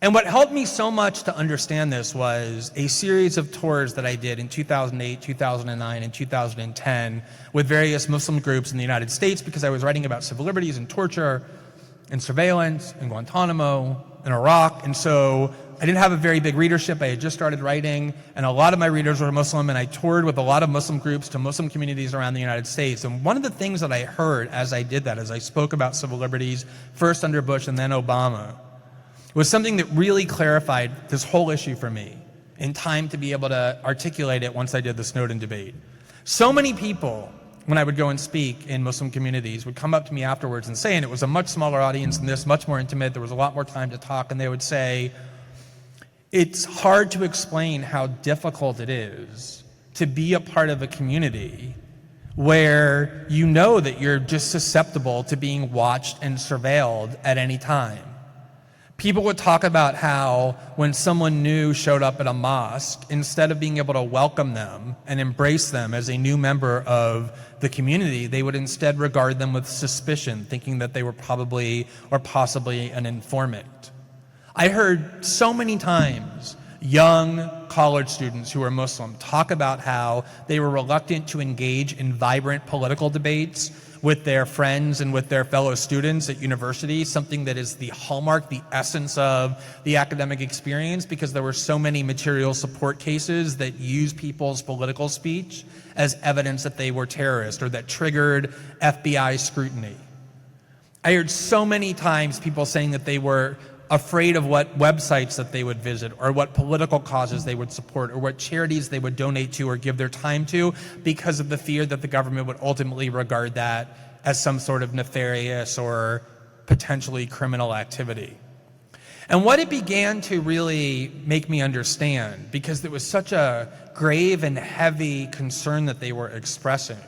And what helped me so much to understand this was a series of tours that I did in 2008, 2009, and 2010 with various Muslim groups in the United States, because I was writing about civil liberties and torture and surveillance and Guantanamo in Iraq. And so I didn't have a very big readership. I had just started writing, and a lot of my readers were Muslim, and I toured with a lot of Muslim groups to Muslim communities around the United States. And one of the things that I heard as I did that, as I spoke about civil liberties, first under Bush and then Obama, was something that really clarified this whole issue for me in time to be able to articulate it once I did the Snowden debate. So many people, when I would go and speak in Muslim communities, would come up to me afterwards and say, and it was a much smaller audience than this, much more intimate, there was a lot more time to talk, and they would say, it's hard to explain how difficult it is to be a part of a community where you know that you're just susceptible to being watched and surveilled at any time. People would talk about how when someone new showed up at a mosque, instead of being able to welcome them and embrace them as a new member of the community, they would instead regard them with suspicion, thinking that they were probably or possibly an informant. I heard so many times young college students who were Muslim talk about how they were reluctant to engage in vibrant political debates with their friends and with their fellow students at university, something that is the hallmark, the essence of the academic experience, because there were so many material support cases that use people's political speech as evidence that they were terrorists or that triggered FBI scrutiny. I heard so many times people saying that they were afraid of what websites that they would visit or what political causes they would support or what charities they would donate to or give their time to, because of the fear that the government would ultimately regard that as some sort of nefarious or potentially criminal activity. And what it began to really make me understand, because there was such a grave and heavy concern that they were expressing,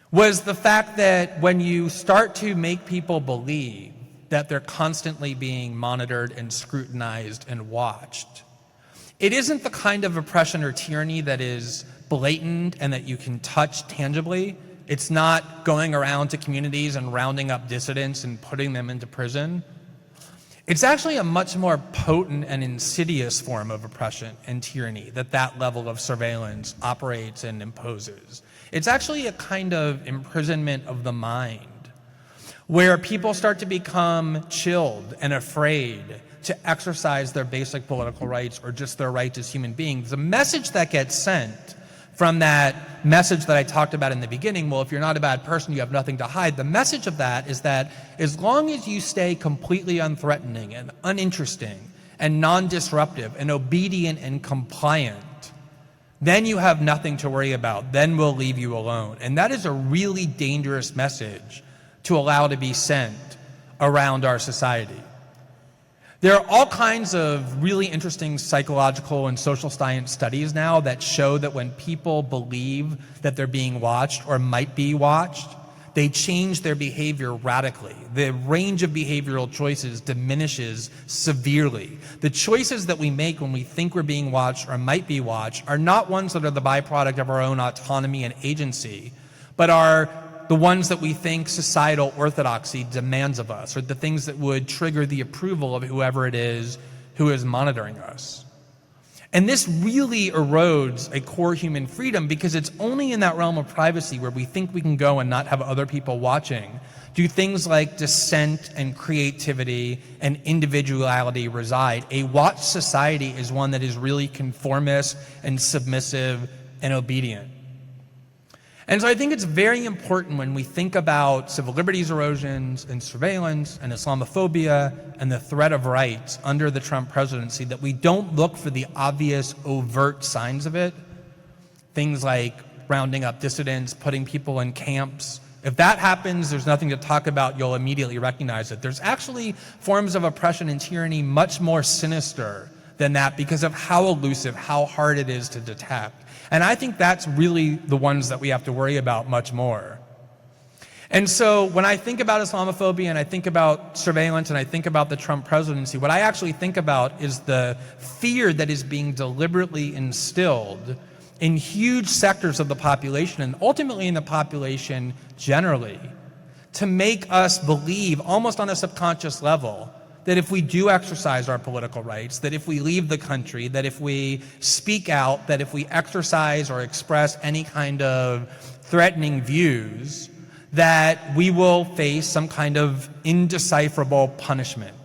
was the fact that when you start to make people believe that they're constantly being monitored and scrutinized and watched, it isn't the kind of oppression or tyranny that is blatant and that you can touch tangibly. It's not going around to communities and rounding up dissidents and putting them into prison. It's actually a much more potent and insidious form of oppression and tyranny that level of surveillance operates and imposes. It's actually a kind of imprisonment of the mind, where people start to become chilled and afraid to exercise their basic political rights or just their rights as human beings. The message that gets sent from that message that I talked about in the beginning, well, if you're not a bad person, you have nothing to hide. The message of that is that as long as you stay completely unthreatening and uninteresting and non-disruptive and obedient and compliant, then you have nothing to worry about. Then we'll leave you alone. And that is a really dangerous message to allow to be sent around our society. There are all kinds of really interesting psychological and social science studies now that show that when people believe that they're being watched or might be watched, they change their behavior radically. The range of behavioral choices diminishes severely. The choices that we make when we think we're being watched or might be watched are not ones that are the byproduct of our own autonomy and agency, but are the ones that we think societal orthodoxy demands of us, or the things that would trigger the approval of whoever it is who is monitoring us. And this really erodes a core human freedom, because it's only in that realm of privacy where we think we can go and not have other people watching do things like dissent and creativity and individuality reside. A watched society is one that is really conformist and submissive and obedient. And so I think it's very important when we think about civil liberties erosions and surveillance and Islamophobia and the threat of rights under the Trump presidency that we don't look for the obvious overt signs of it, things like rounding up dissidents, putting people in camps. If that happens, there's nothing to talk about. You'll immediately recognize it. There's actually forms of oppression and tyranny much more sinister than that because of how elusive, how hard it is to detect. And I think that's really the ones that we have to worry about much more. And so when I think about Islamophobia and I think about surveillance and I think about the Trump presidency, what I actually think about is the fear that is being deliberately instilled in huge sectors of the population and ultimately in the population generally to make us believe, almost on a subconscious level, that if we do exercise our political rights, that if we leave the country, that if we speak out, that if we exercise or express any kind of threatening views, that we will face some kind of indecipherable punishment,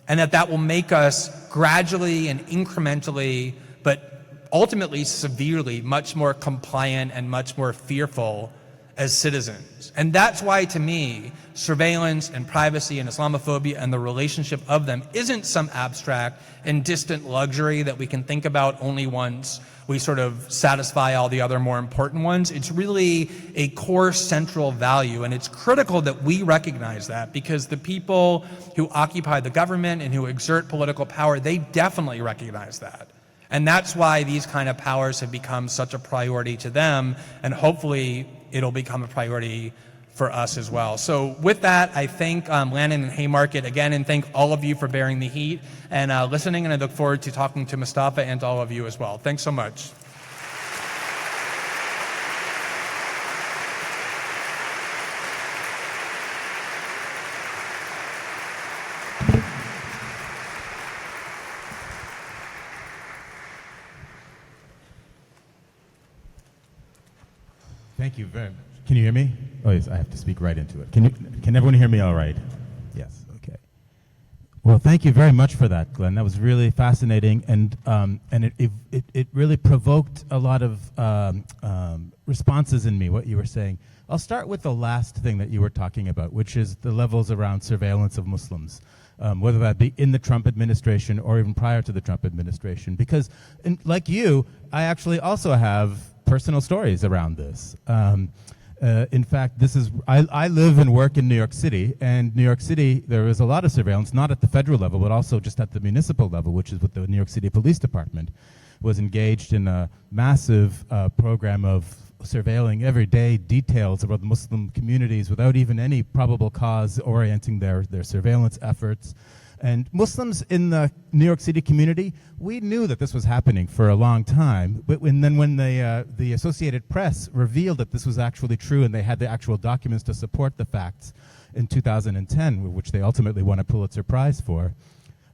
and that will make us gradually and incrementally, but ultimately severely, much more compliant and much more fearful as citizens. And that's why, to me, surveillance and privacy and Islamophobia and the relationship of them isn't some abstract and distant luxury that we can think about only once we sort of satisfy all the other more important ones. It's really a core central value, and it's critical that we recognize that, because the people who occupy the government and who exert political power, they definitely recognize that. And that's why these kind of powers have become such a priority to them, and hopefully it'll become a priority for us as well. So with that, I thank Landon and Haymarket again, and thank all of you for bearing the heat and listening, and I look forward to talking to Moustafa and to all of you as well. Thanks so much. Thank you very much. Can you hear me? Oh, yes, I have to speak right into it. Can everyone hear me all right? Yes, okay. Well, thank you very much for that, Glenn. That was really fascinating, and it really provoked a lot of responses in me, what you were saying. I'll start with the last thing that you were talking about, which is the levels around surveillance of Muslims, whether that be in the Trump administration or even prior to the Trump administration. Because, like you, I actually also have personal stories around this. In fact, I live and work in New York City, and New York City, there is a lot of surveillance, not at the federal level, but also just at the municipal level, which is what the New York City Police Department was engaged in a massive program of surveilling everyday details about Muslim communities without even any probable cause orienting their surveillance efforts. And Muslims in the New York City community, we knew that this was happening for a long time. But when the Associated Press revealed that this was actually true, and they had the actual documents to support the facts in 2010, which they ultimately won a Pulitzer Prize for,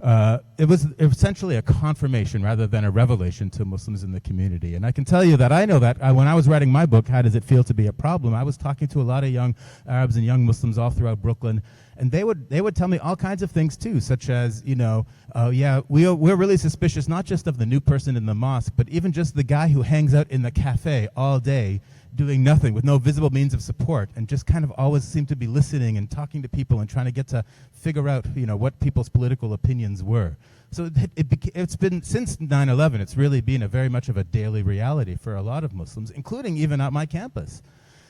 it was essentially a confirmation rather than a revelation to Muslims in the community. And I can tell you that I know that when I was writing my book, How Does It Feel to Be a Problem, I was talking to a lot of young Arabs and young Muslims all throughout Brooklyn, and they would tell me all kinds of things too, such as, we're really suspicious not just of the new person in the mosque, but even just the guy who hangs out in the cafe all day doing nothing with no visible means of support and just kind of always seemed to be listening and talking to people and trying to get to figure out, what people's political opinions were. So it's been, since 9/11, it's really been a very much of a daily reality for a lot of Muslims, including even at my campus.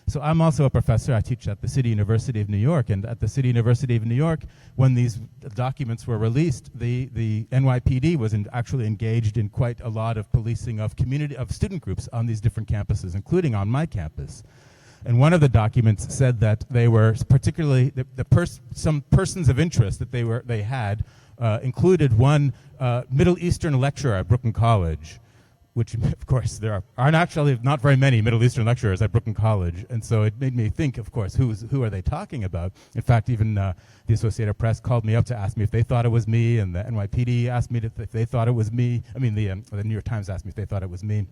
So I'm also a professor. I teach at the City University of New York, and at the City University of New York, when these documents were released, the NYPD was actually engaged in quite a lot of policing of student groups on these different campuses, including on my campus. And one of the documents said that they were particularly some persons of interest that they had included one Middle Eastern lecturer at Brooklyn College, which, of course, there are actually not very many Middle Eastern lecturers at Brooklyn College. And so it made me think, of course, who are they talking about? In fact, even the Associated Press called me up to ask me if they thought it was me, and the NYPD asked me if they thought it was me. I mean, the New York Times asked me if they thought it was me.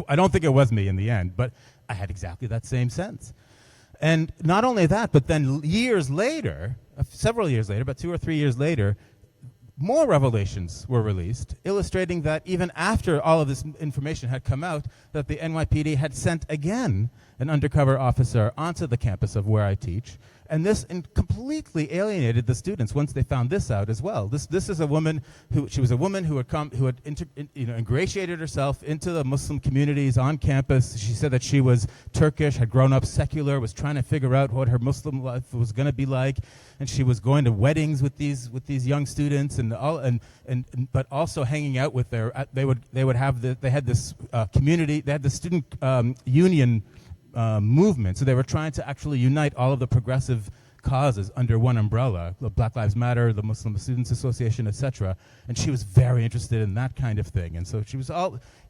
I don't think it was me in the end, but I had exactly that same sense. And not only that, but then years later, several years later, about 2 or 3 years later, more revelations were released, illustrating that even after all of this information had come out, that the NYPD had sent again an undercover officer onto the campus of where I teach, and this completely alienated the students once they found this out as well. This is a woman who had ingratiated herself into the Muslim communities on campus. She said that she was Turkish, had grown up secular, was trying to figure out what her Muslim life was going to be like, and she was going to weddings with these young students but also hanging out with they had this community, they had the student union movement. So they were trying to actually unite all of the progressive causes under one umbrella, the Black Lives Matter, the Muslim Students Association, etc. And she was very interested in that kind of thing. And so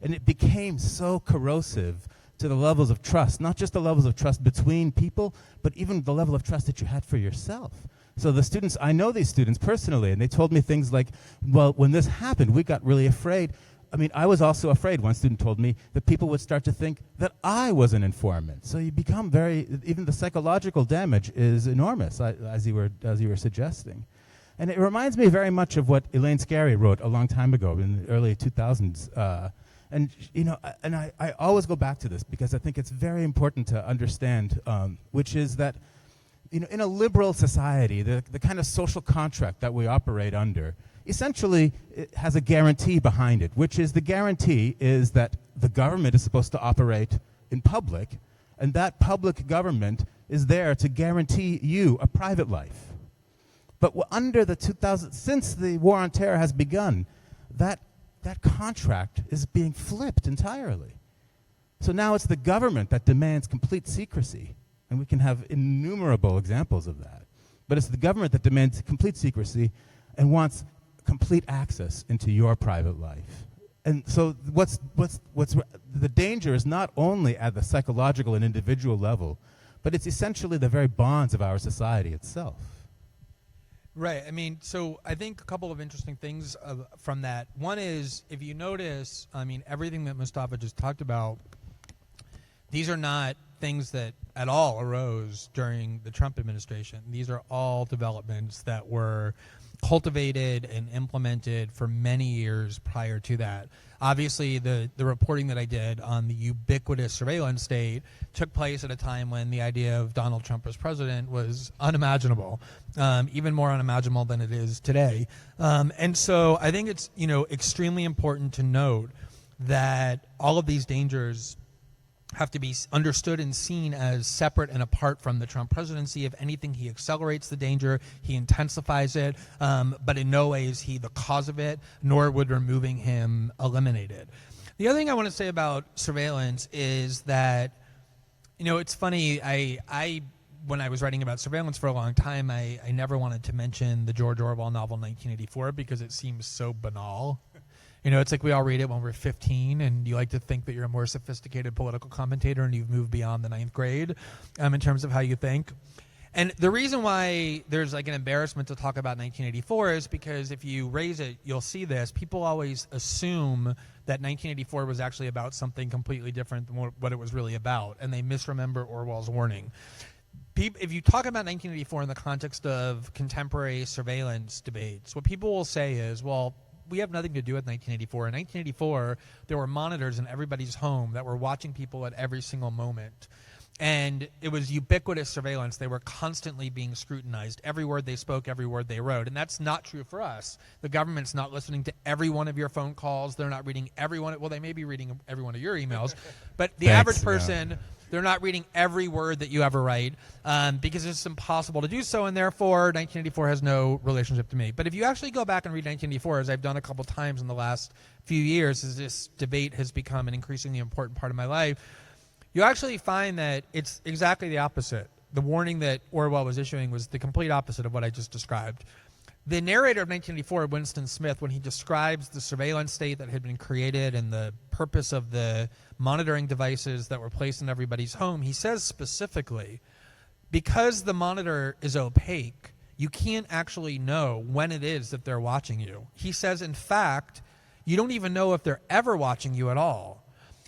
and it became so corrosive to the levels of trust, not just the levels of trust between people, but even the level of trust that you had for yourself. So the students, I know these students personally, and they told me things like, well, when this happened, we got really afraid. I mean, I was also afraid, one student told me, that people would start to think that I was an informant. So you become even the psychological damage is enormous, as you were suggesting. And it reminds me very much of what Elaine Scarry wrote a long time ago in the early 2000s. I always go back to this because I think it's very important to understand, which is that, in a liberal society, the kind of social contract that we operate under, essentially it has a guarantee behind it, which is the guarantee is that the government is supposed to operate in public, and that public government is there to guarantee you a private life. But since the war on terror has begun, that contract is being flipped entirely. So now it's the government that demands complete secrecy, and we can have innumerable examples of that. But it's the government that demands complete secrecy and wants complete access into your private life. And so the danger is not only at the psychological and individual level, but it's essentially the very bonds of our society itself. Right. I mean, so I think a couple of interesting things from that. One is, if you notice, everything that Moustafa just talked about, these are not things that at all arose during the Trump administration. These are all developments that were cultivated and implemented for many years prior to that. Obviously, the reporting that I did on the ubiquitous surveillance state took place at a time when the idea of Donald Trump as president was unimaginable, even more unimaginable than it is today. And so I think it's extremely important to note that all of these dangers have to be understood and seen as separate and apart from the Trump presidency. If anything, he accelerates the danger, he intensifies it, but in no way is he the cause of it, nor would removing him eliminate it. The other thing I want to say about surveillance is that, it's funny, I when I was writing about surveillance for a long time, I never wanted to mention the George Orwell novel 1984 because it seems so banal. It's like we all read it when we're 15, and you like to think that you're a more sophisticated political commentator and you've moved beyond the 9th grade in terms of how you think. And the reason why there's like an embarrassment to talk about 1984 is because if you raise it, you'll see this. People always assume that 1984 was actually about something completely different than what it was really about, and they misremember Orwell's warning. If you talk about 1984 in the context of contemporary surveillance debates, what people will say is, well, we have nothing to do with 1984. In 1984, there were monitors in everybody's home that were watching people at every single moment. And it was ubiquitous surveillance. They were constantly being scrutinized. Every word they spoke, every word they wrote. And that's not true for us. The government's not listening to every one of your phone calls. They're not reading every one. Well, they may be reading every one of your emails. But the average person, they're not reading every word that you ever write because it's impossible to do so. And therefore, 1984 has no relationship to me. But if you actually go back and read 1984, as I've done a couple times in the last few years, as this debate has become an increasingly important part of my life, you actually find that it's exactly the opposite. The warning that Orwell was issuing was the complete opposite of what I just described. The narrator of 1984, Winston Smith, when he describes the surveillance state that had been created and the purpose of the monitoring devices that were placed in everybody's home, he says specifically, because the monitor is opaque, you can't actually know when it is that they're watching you. He says, in fact, you don't even know if they're ever watching you at all.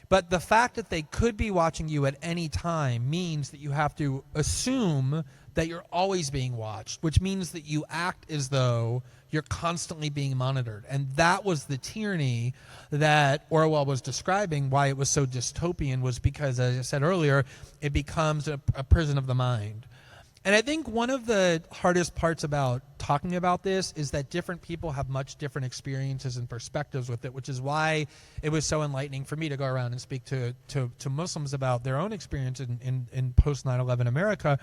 But the fact that they could be watching you at any time means that you have to assume that you're always being watched, which means that you act as though you're constantly being monitored. And that was the tyranny that Orwell was describing. Why it was so dystopian was because, as I said earlier, it becomes a prison of the mind. And I think one of the hardest parts about talking about this is that different people have much different experiences and perspectives with it, which is why it was so enlightening for me to go around and speak to Muslims about their own experience in post 9/11 America.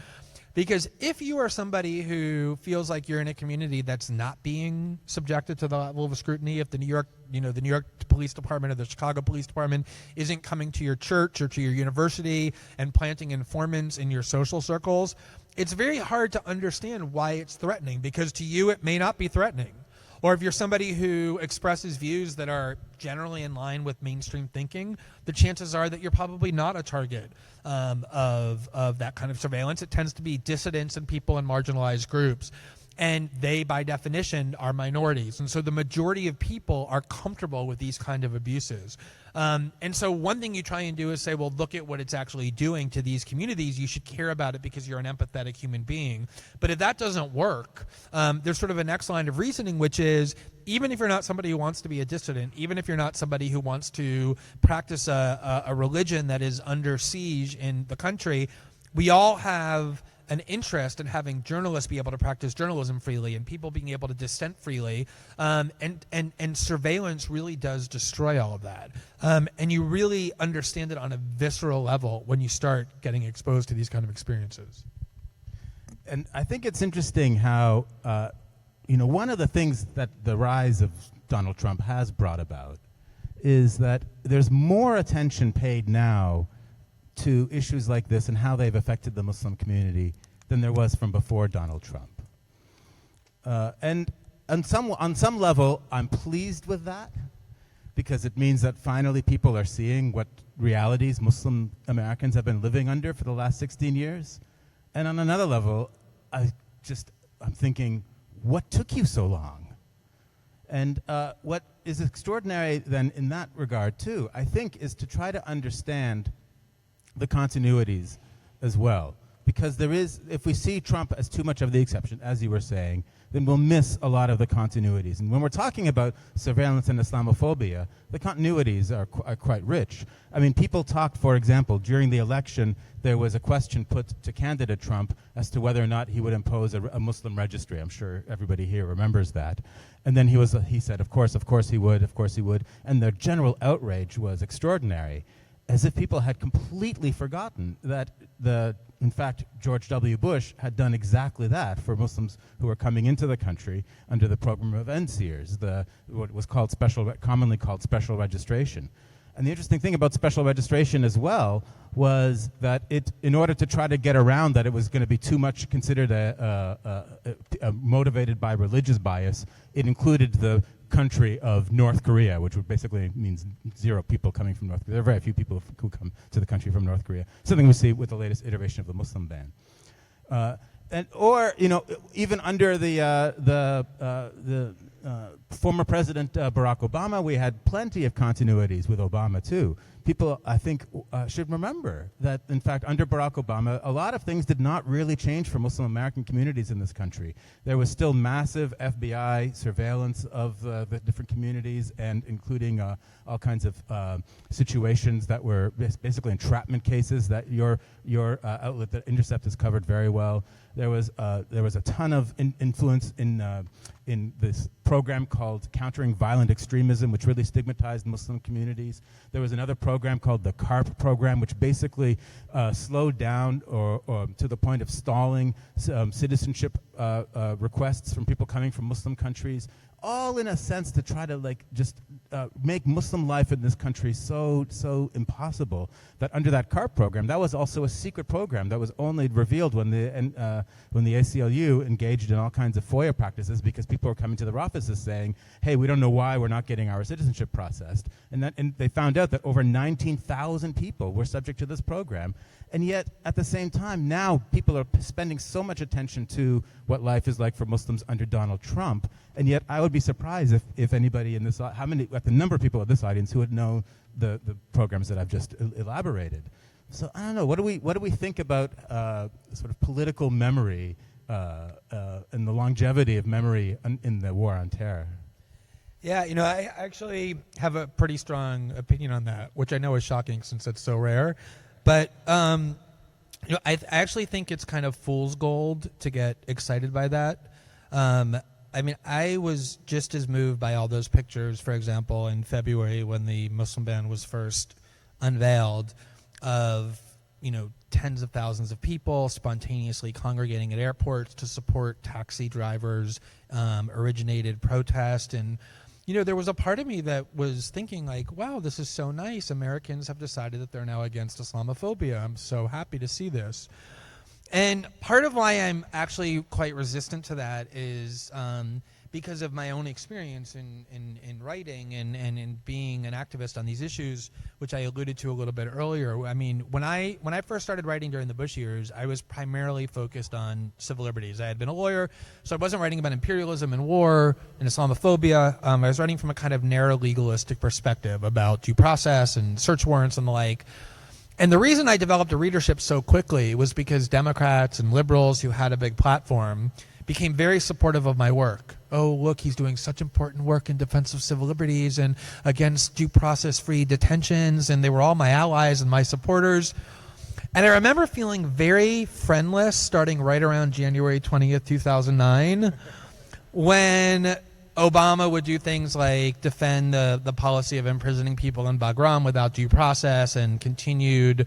Because if you are somebody who feels like you're in a community that's not being subjected to the level of scrutiny, if the New York Police Department or the Chicago Police Department isn't coming to your church or to your university and planting informants in your social circles, it's very hard to understand why it's threatening, because to you it may not be threatening. Or if you're somebody who expresses views that are generally in line with mainstream thinking, the chances are that you're probably not a target of that kind of surveillance. It tends to be dissidents and people in marginalized groups. And they, by definition, are minorities. And so the majority of people are comfortable with these kind of abuses. And so one thing you try and do is say, well, look at what it's actually doing to these communities. You should care about it because you're an empathetic human being. But if that doesn't work, there's sort of a next line of reasoning, which is, even if you're not somebody who wants to be a dissident, even if you're not somebody who wants to practice a religion that is under siege in the country, we all have an interest in having journalists be able to practice journalism freely and people being able to dissent freely. And surveillance really does destroy all of that. And you really understand it on a visceral level when you start getting exposed to these kind of experiences. And I think it's interesting how, one of the things that the rise of Donald Trump has brought about is that there's more attention paid now to issues like this and how they've affected the Muslim community than there was from before Donald Trump. And on some level, I'm pleased with that, because it means that finally people are seeing what realities Muslim Americans have been living under for the last 16 years. And on another level, I'm thinking, what took you so long? And what is extraordinary then in that regard too, I think, is to try to understand the continuities as well. Because if we see Trump as too much of the exception, as you were saying, then we'll miss a lot of the continuities. And when we're talking about surveillance and Islamophobia, the continuities are quite rich. I mean, people talked, for example, during the election, there was a question put to candidate Trump as to whether or not he would impose a Muslim registry. I'm sure everybody here remembers that. And then he said, of course he would. And the general outrage was extraordinary, as if people had completely forgotten that in fact, George W. Bush had done exactly that for Muslims who were coming into the country under the program of NSEERS, what was commonly called special registration. And the interesting thing about special registration as well was that in order to try to get around that it was going to be too much considered motivated by religious bias, it included the country of North Korea, which would basically means zero people coming from North Korea. There are very few people who come to the country from North Korea, something we see with the latest iteration of the Muslim ban. or even under the former President Barack Obama, we had plenty of continuities with Obama too. People, I think, should remember that, in fact, under Barack Obama, a lot of things did not really change for Muslim American communities in this country. There was still massive FBI surveillance of the different communities, and including all kinds of situations that were basically entrapment cases that your outlet, The Intercept, has covered very well. There was a ton of influence in this program called Countering Violent Extremism, which really stigmatized Muslim communities. There was another program called the CARP program, which basically slowed down or to the point of stalling citizenship requests from people coming from Muslim countries, all in a sense to try to just make Muslim life in this country so impossible that under that CARP program, that was also a secret program that was only revealed when the ACLU engaged in all kinds of FOIA practices, because people were coming to their offices saying, hey, we don't know why we're not getting our citizenship processed. And they found out that over 19,000 people were subject to this program. And yet, at the same time, now people are spending so much attention to what life is like for Muslims under Donald Trump. And yet, I would be surprised if anybody in this, at the number of people in this audience who would know the programs that I've just elaborated. So I don't know. What do we think about sort of political memory and the longevity of memory in the war on terror? Yeah, I actually have a pretty strong opinion on that, which I know is shocking since it's so rare. But I actually think it's kind of fool's gold to get excited by that. I was just as moved by all those pictures, for example, in February when the Muslim ban was first unveiled, of tens of thousands of people spontaneously congregating at airports to support taxi drivers, originated protest. And there was a part of me that was thinking wow, this is so nice. Americans have decided that they're now against Islamophobia. I'm so happy to see this. And part of why I'm actually quite resistant to that is because of my own experience in writing and in being an activist on these issues, which I alluded to a little bit earlier. I mean, when I first started writing during the Bush years, I was primarily focused on civil liberties. I had been a lawyer, so I wasn't writing about imperialism and war and Islamophobia. I was writing from a kind of narrow legalistic perspective about due process and search warrants and the like. And the reason I developed a readership so quickly was because Democrats and liberals who had a big platform became very supportive of my work. Oh, look, he's doing such important work in defense of civil liberties and against due process-free detentions, and they were all my allies and my supporters. And I remember feeling very friendless starting right around January 20th, 2009, when Obama would do things like defend the policy of imprisoning people in Bagram without due process and continued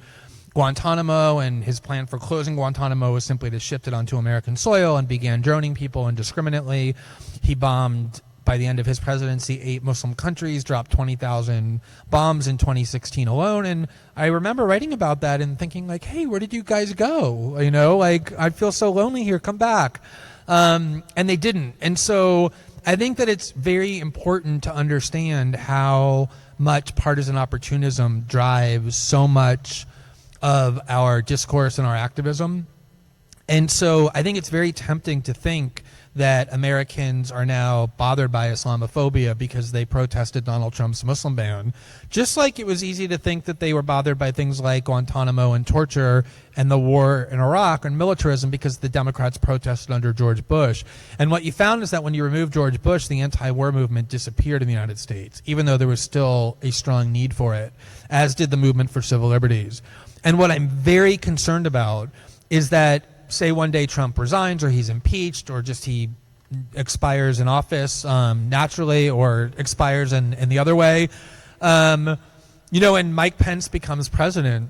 Guantanamo, and his plan for closing Guantanamo was simply to shift it onto American soil, and began droning people indiscriminately. He bombed, by the end of his presidency, 8 Muslim countries, dropped 20,000 bombs in 2016 alone. And I remember writing about that and thinking hey, where did you guys go? I feel so lonely here, come back. And they didn't. And so I think that it's very important to understand how much partisan opportunism drives so much of our discourse and our activism. And so I think it's very tempting to think that Americans are now bothered by Islamophobia because they protested Donald Trump's Muslim ban, just like it was easy to think that they were bothered by things like Guantanamo and torture and the war in Iraq and militarism because the Democrats protested under George Bush. And what you found is that when you removed George Bush, the anti-war movement disappeared in the United States, even though there was still a strong need for it, as did the movement for civil liberties. And what I'm very concerned about is that, say one day Trump resigns or he's impeached or just he expires in office naturally or expires in the other way, and Mike Pence becomes president.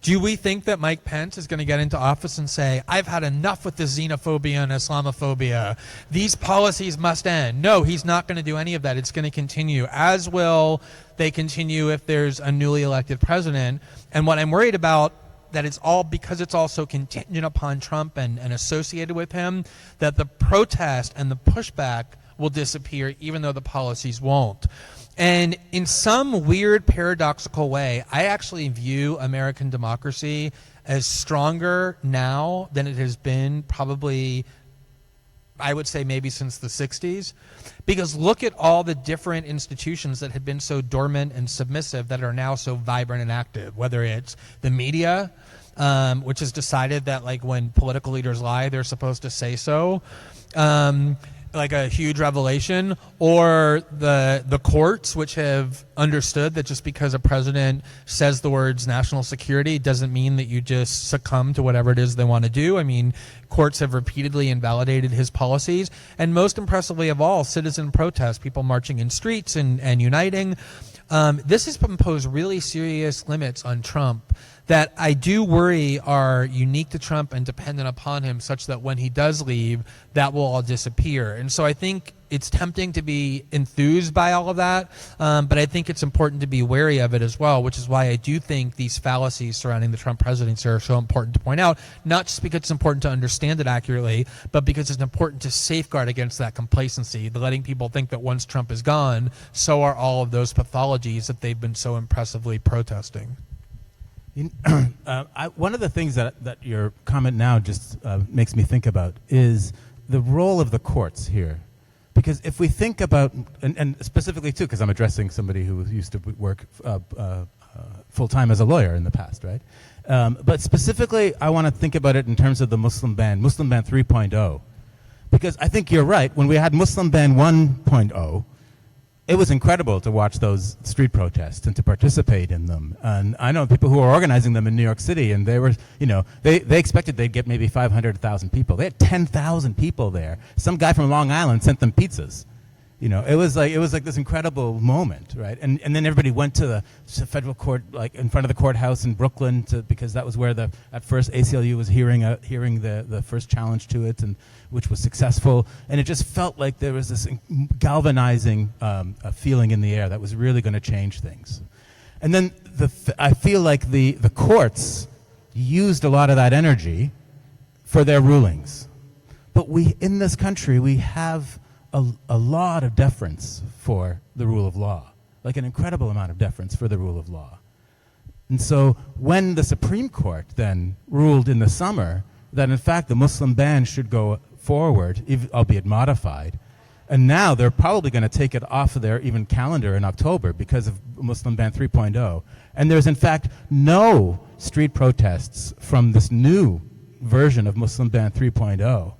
Do we think that Mike Pence is going to get into office and say, I've had enough with the xenophobia and Islamophobia. These policies must end? No, he's not going to do any of that. It's going to continue, as will they continue if there's a newly elected president. And what I'm worried about, that it's all because it's also contingent upon Trump and associated with him, that the protest and the pushback will disappear even though the policies won't. And in some weird paradoxical way, I actually view American democracy as stronger now than it has been probably, I would say, maybe since the 60s. Because look at all the different institutions that had been so dormant and submissive that are now so vibrant and active, whether it's the media, which has decided that, like, when political leaders lie, they're supposed to say so, like a huge revelation, or the courts, which have understood that just because a president says the words national security doesn't mean that you just succumb to whatever it is they want to do. I mean, courts have repeatedly invalidated his policies, and most impressively of all, citizen protests, people marching in streets and uniting. This has imposed really serious limits on Trump that I do worry are unique to Trump and dependent upon him, such that when he does leave, that will all disappear. And so I think it's tempting to be enthused by all of that, but I think it's important to be wary of it as well, which is why I do think these fallacies surrounding the Trump presidency are so important to point out, not just because it's important to understand it accurately, but because it's important to safeguard against that complacency, the letting people think that once Trump is gone, so are all of those pathologies that they've been so impressively protesting. One of the things that your comment now just makes me think about is the role of the courts here. Because if we think about, and specifically too, because I'm addressing somebody who used to work full-time as a lawyer in the past, right? But specifically, I want to think about it in terms of the Muslim ban 3.0. Because I think you're right. When we had Muslim ban 1.0, it was incredible to watch those street protests and to participate in them. And I know people who were organizing them in New York City, and they were, they expected they'd get maybe 500,000 people. They had 10,000 people there. Some guy from Long Island sent them pizzas. It was like this incredible moment, right? And then everybody went to the federal court, like in front of the courthouse in Brooklyn, because that was where at first ACLU was hearing the first challenge to it, and which was successful. And it just felt like there was this galvanizing feeling in the air that was really going to change things. And then I feel like the courts used a lot of that energy for their rulings. But in this country, we have a lot of deference for the rule of law, like an incredible amount of deference for the rule of law. And so when the Supreme Court then ruled in the summer that in fact the Muslim ban should go forward, albeit modified, and now they're probably going to take it off of their even calendar in October because of Muslim ban 3.0, and there's in fact no street protests from this new version of Muslim ban 3.0,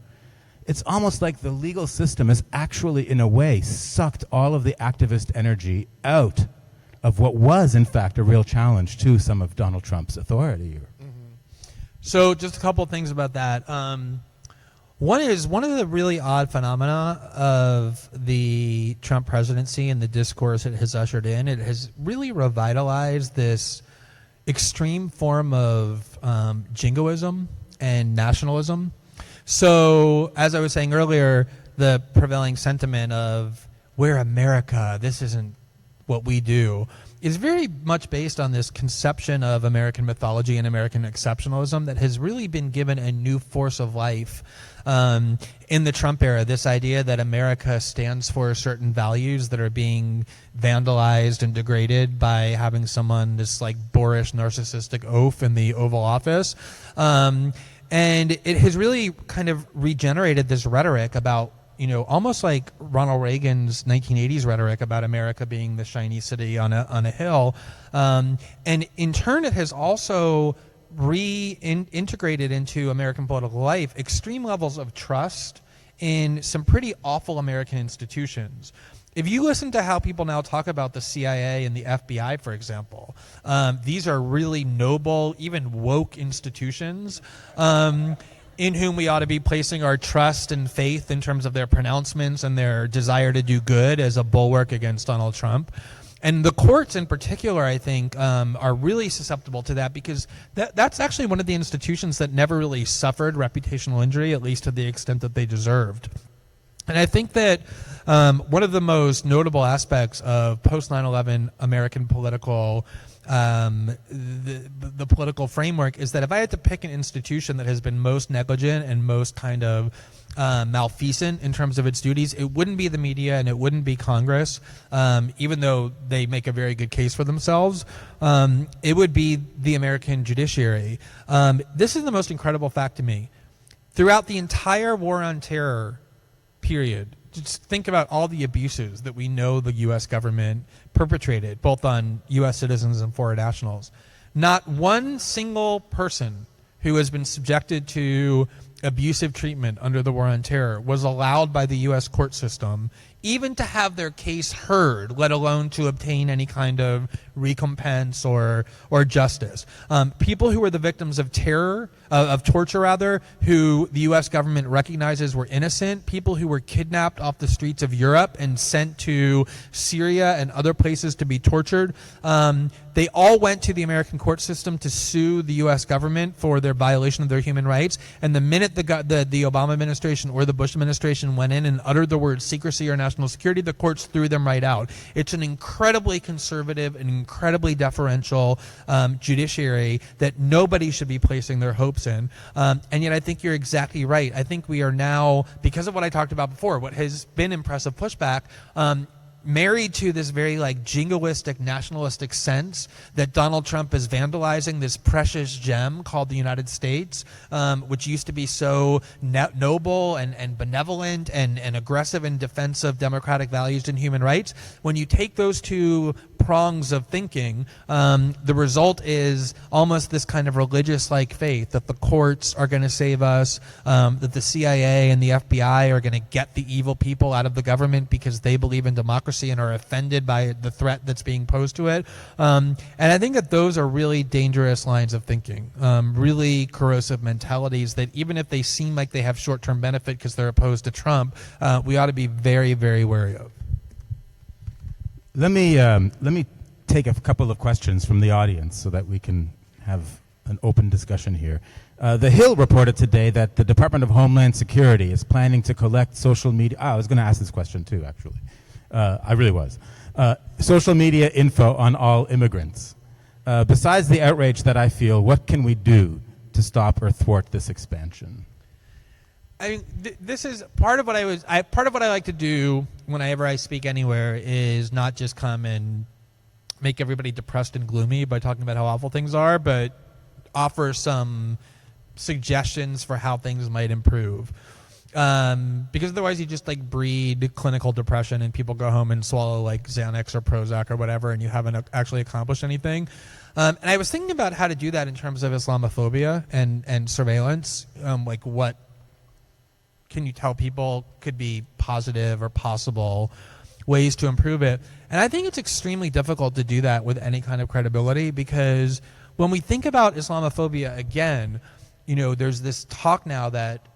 it's almost like the legal system has actually, in a way, sucked all of the activist energy out of what was, in fact, a real challenge to some of Donald Trump's authority. So just a couple of things about that. One is one of the really odd phenomena of the Trump presidency and the discourse it has ushered in. It has really revitalized this extreme form of jingoism and nationalism. So, as I was saying earlier, the prevailing sentiment of we're America, this isn't what we do, is very much based on this conception of American mythology and American exceptionalism that has really been given a new force of life in the Trump era. This idea that America stands for certain values that are being vandalized and degraded by having someone, this like boorish, narcissistic oaf in the Oval Office. And it has really kind of regenerated this rhetoric about, almost like Ronald Reagan's 1980s rhetoric about America being the shiny city on a hill. And in turn, it has also reintegrated into American political life extreme levels of trust in some pretty awful American institutions. If you listen to how people now talk about the CIA and the FBI, for example, these are really noble, even woke institutions in whom we ought to be placing our trust and faith in terms of their pronouncements and their desire to do good as a bulwark against Donald Trump. And the courts in particular, I think, are really susceptible to that because that's actually one of the institutions that never really suffered reputational injury, at least to the extent that they deserved. And I think that one of the most notable aspects of post 9/11 American political the political framework is that if I had to pick an institution that has been most negligent and most kind of malfeasant in terms of its duties, it wouldn't be the media and it wouldn't be Congress, even though they make a very good case for themselves. It would be the American judiciary. This is the most incredible fact to me. Throughout the entire war on terror period, just think about all the abuses that we know the U.S. government perpetrated, both on U.S. citizens and foreign nationals. Not one single person who has been subjected to abusive treatment under the war on terror was allowed by the U.S. court system even to have their case heard, let alone to obtain any kind of recompense or justice. People who were the victims of terror, of torture rather, who the U.S. government recognizes were innocent, people who were kidnapped off the streets of Europe and sent to Syria and other places to be tortured, they all went to the American court system to sue the U.S. government for their violation of their human rights. And the minute the Obama administration or the Bush administration went in and uttered the word secrecy or national security, the courts threw them right out. It's an incredibly conservative and incredibly deferential judiciary that nobody should be placing their hopes in. And yet I think you're exactly right. I think we are now, because of what I talked about before, what has been impressive pushback, married to this very like jingoistic, nationalistic sense that Donald Trump is vandalizing this precious gem called the United States, which used to be so noble and benevolent and aggressive in defense of democratic values and human rights. When you take those two prongs of thinking, the result is almost this kind of religious-like faith that the courts are going to save us, that the CIA and the FBI are going to get the evil people out of the government because they believe in democracy and are offended by the threat that's being posed to it. And I think that those are really dangerous lines of thinking, really corrosive mentalities that even if they seem like they have short-term benefit because they're opposed to Trump, we ought to be very, very wary of. Let me take a couple of questions from the audience so that we can have an open discussion here. The Hill reported today that the Department of Homeland Security is planning to collect social media. I was going to ask this question too, actually. I really was. Social media info on all immigrants. Besides the outrage that I feel, what can we do to stop or thwart this expansion? I mean, this is part of what part of what I like to do whenever I speak anywhere is not just come and make everybody depressed and gloomy by talking about how awful things are, but offer some suggestions for how things might improve. Because otherwise you just like breed clinical depression and people go home and swallow like Xanax or Prozac or whatever and you haven't actually accomplished anything. And I was thinking about how to do that in terms of Islamophobia and surveillance. Like what can you tell people could be positive or possible ways to improve it? And I think it's extremely difficult to do that with any kind of credibility because when we think about Islamophobia again, you know, there's this talk now that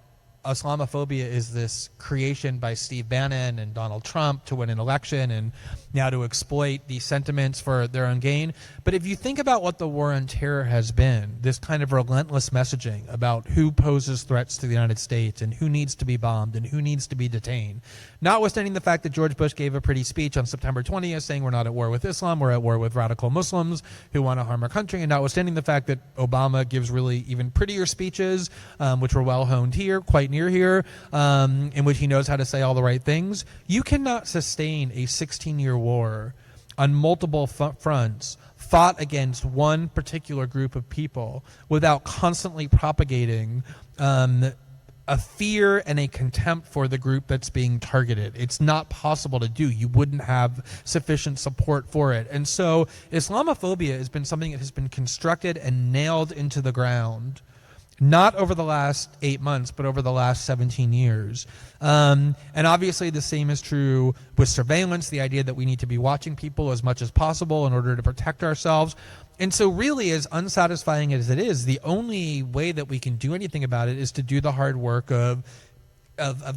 Islamophobia is this creation by Steve Bannon and Donald Trump to win an election and now to exploit these sentiments for their own gain. But if you think about what the war on terror has been, this kind of relentless messaging about who poses threats to the United States and who needs to be bombed and who needs to be detained, notwithstanding the fact that George Bush gave a pretty speech on September 20th saying we're not at war with Islam, we're at war with radical Muslims who want to harm our country, and notwithstanding the fact that Obama gives really even prettier speeches, which were well honed here, quite near here, in which he knows how to say all the right things, you cannot sustain a 16-year war on multiple fronts fought against one particular group of people without constantly propagating a fear and a contempt for the group that's being targeted. It's not possible to do. You wouldn't have sufficient support for it. And so Islamophobia has been something that has been constructed and nailed into the ground, not over the last 8 months, but over the last 17 years. And obviously the same is true with surveillance, the idea that we need to be watching people as much as possible in order to protect ourselves. And so really, as unsatisfying as it is, the only way that we can do anything about it is to do the hard work of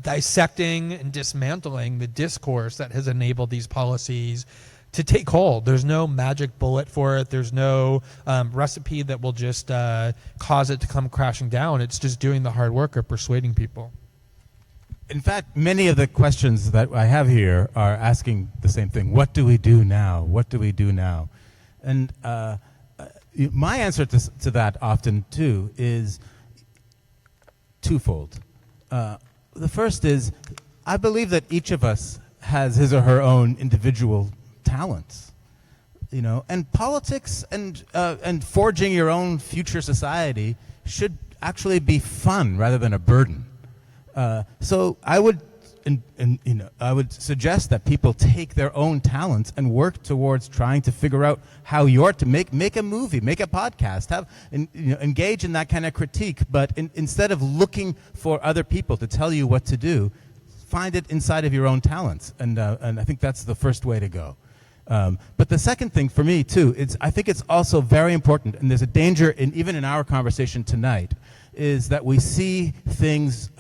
dissecting and dismantling the discourse that has enabled these policies to take hold. There's no magic bullet for it. There's no recipe that will just cause it to come crashing down. It's just doing the hard work of persuading people. in fact, many of the questions that I have here are asking the same thing. What do we do now? What do we do now? And my answer to that often, too, is twofold. The first is, I believe that each of us has his or her own individual talents, and politics and forging your own future society should actually be fun rather than a burden. So I would, I would suggest that people take their own talents and work towards trying to figure out how you're to make a movie, make a podcast, engage in that kind of critique. But instead of looking for other people to tell you what to do, find it inside of your own talents, and I think that's the first way to go. But the second thing for me too, I think it's also very important, and there's a danger even in our conversation tonight, is that we see things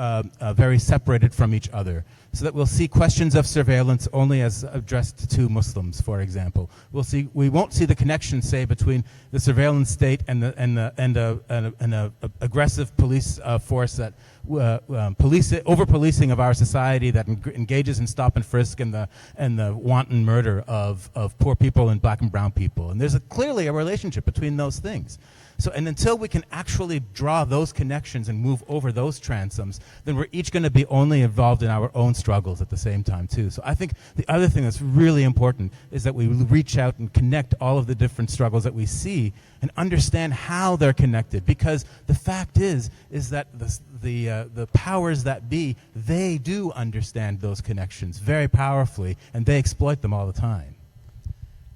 very separated from each other. So that we'll see questions of surveillance only as addressed to Muslims, for example. We won't see the connection, say, between the surveillance state and an aggressive police force that over-policing of our society that engages in stop and frisk and the wanton murder of poor people and black and brown people. And there's clearly a relationship between those things. So, and until we can actually draw those connections and move over those transoms, then we're each going to be only involved in our own struggles at the same time, too. So I think the other thing that's really important is that we reach out and connect all of the different struggles that we see and understand how they're connected. Because the fact is that the powers that be, they do understand those connections very powerfully, and they exploit them all the time.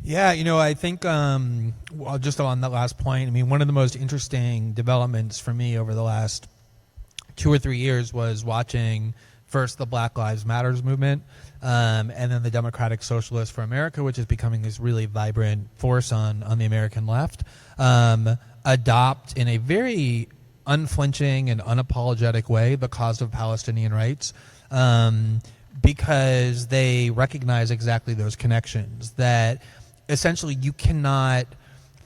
Yeah, I think just on that last point, one of the most interesting developments for me over the last 2 or 3 years was watching first the Black Lives Matters movement, and then the Democratic Socialists for America, which is becoming this really vibrant force on the American left, adopt in a very unflinching and unapologetic way the cause of Palestinian rights. Because they recognize exactly those connections, that essentially you cannot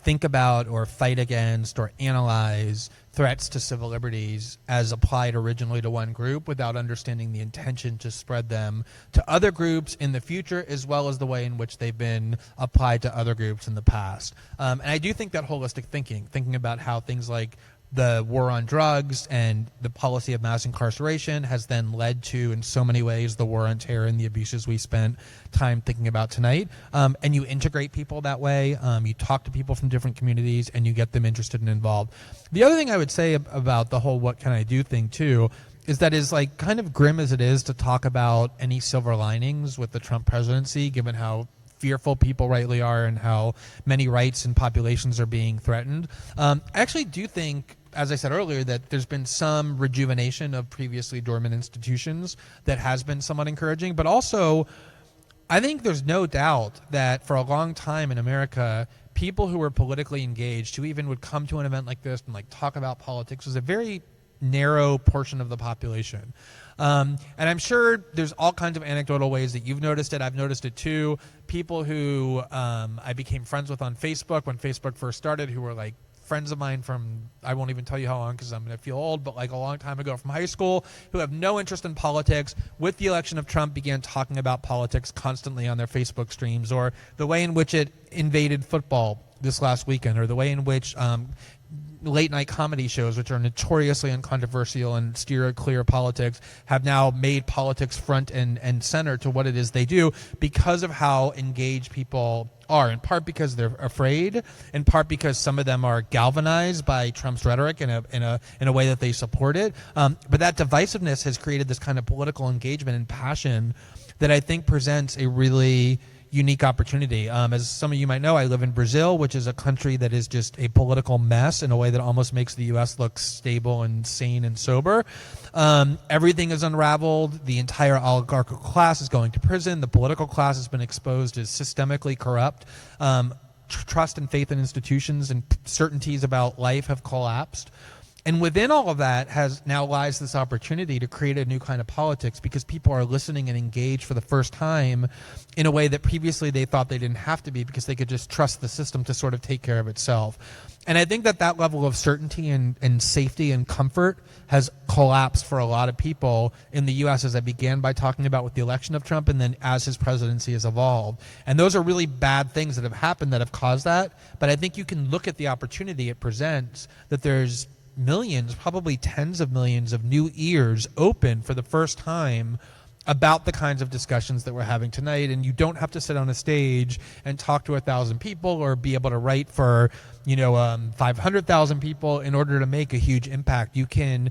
think about or fight against or analyze threats to civil liberties as applied originally to one group without understanding the intention to spread them to other groups in the future, as well as the way in which they've been applied to other groups in the past. And I do think that holistic thinking about how things like the war on drugs and the policy of mass incarceration has then led to, in so many ways, the war on terror and the abuses we spent time thinking about tonight. And you integrate people that way. You talk to people from different communities, and you get them interested and involved. The other thing I would say about the whole what can I do thing, too, is that is like kind of grim as it is to talk about any silver linings with the Trump presidency, given how fearful people rightly are and how many rights and populations are being threatened. I actually do think, as I said earlier, that there's been some rejuvenation of previously dormant institutions that has been somewhat encouraging. But also, I think there's no doubt that for a long time in America, people who were politically engaged, who even would come to an event like this and talk about politics, was a very narrow portion of the population. And I'm sure there's all kinds of anecdotal ways that you've noticed it. I've noticed it too. People who I became friends with on Facebook when Facebook first started, who were friends of mine from, I won't even tell you how long because I'm going to feel old, but a long time ago from high school, who have no interest in politics, with the election of Trump began talking about politics constantly on their Facebook streams, or the way in which it invaded football this last weekend, or the way in which late night comedy shows, which are notoriously uncontroversial and steer clear politics, have now made politics front and center to what it is they do, because of how engaged people are, in part because they're afraid, in part because some of them are galvanized by Trump's rhetoric in a way that they support it. But that divisiveness has created this kind of political engagement and passion that I think presents a really unique opportunity. As some of you might know, I live in Brazil, which is a country that is just a political mess in a way that almost makes the U.S. look stable and sane and sober. Everything is unraveled. The entire oligarchical class is going to prison. The political class has been exposed as systemically corrupt. Trust and faith in institutions and certainties about life have collapsed. And within all of that now lies this opportunity to create a new kind of politics, because people are listening and engaged for the first time in a way that previously they thought they didn't have to be, because they could just trust the system to sort of take care of itself. And I think that level of certainty and safety and comfort has collapsed for a lot of people in the U.S., as I began by talking about with the election of Trump, and then as his presidency has evolved. And those are really bad things that have happened that have caused that. But I think you can look at the opportunity it presents, that there's millions, probably tens of millions of new ears open for the first time about the kinds of discussions that we're having tonight. And you don't have to sit on a stage and talk to 1,000 people or be able to write for 500,000 people in order to make a huge impact. You can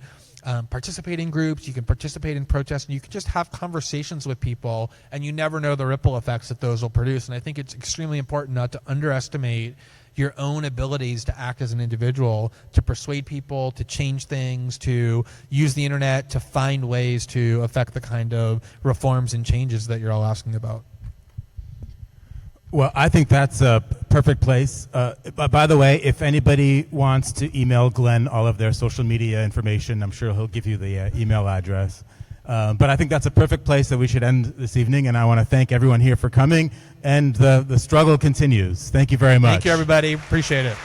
participate in groups, you can participate in protests, and you can just have conversations with people, and you never know the ripple effects that those will produce. And I think it's extremely important not to underestimate your own abilities to act as an individual, to persuade people, to change things, to use the internet, to find ways to affect the kind of reforms and changes that you're all asking about. Well, I think that's a perfect place. By the way, if anybody wants to email Glenn all of their social media information, I'm sure he'll give you the email address. But I think that's a perfect place that we should end this evening, and I want to thank everyone here for coming, and the struggle continues. Thank you very much. Thank you, everybody. Appreciate it.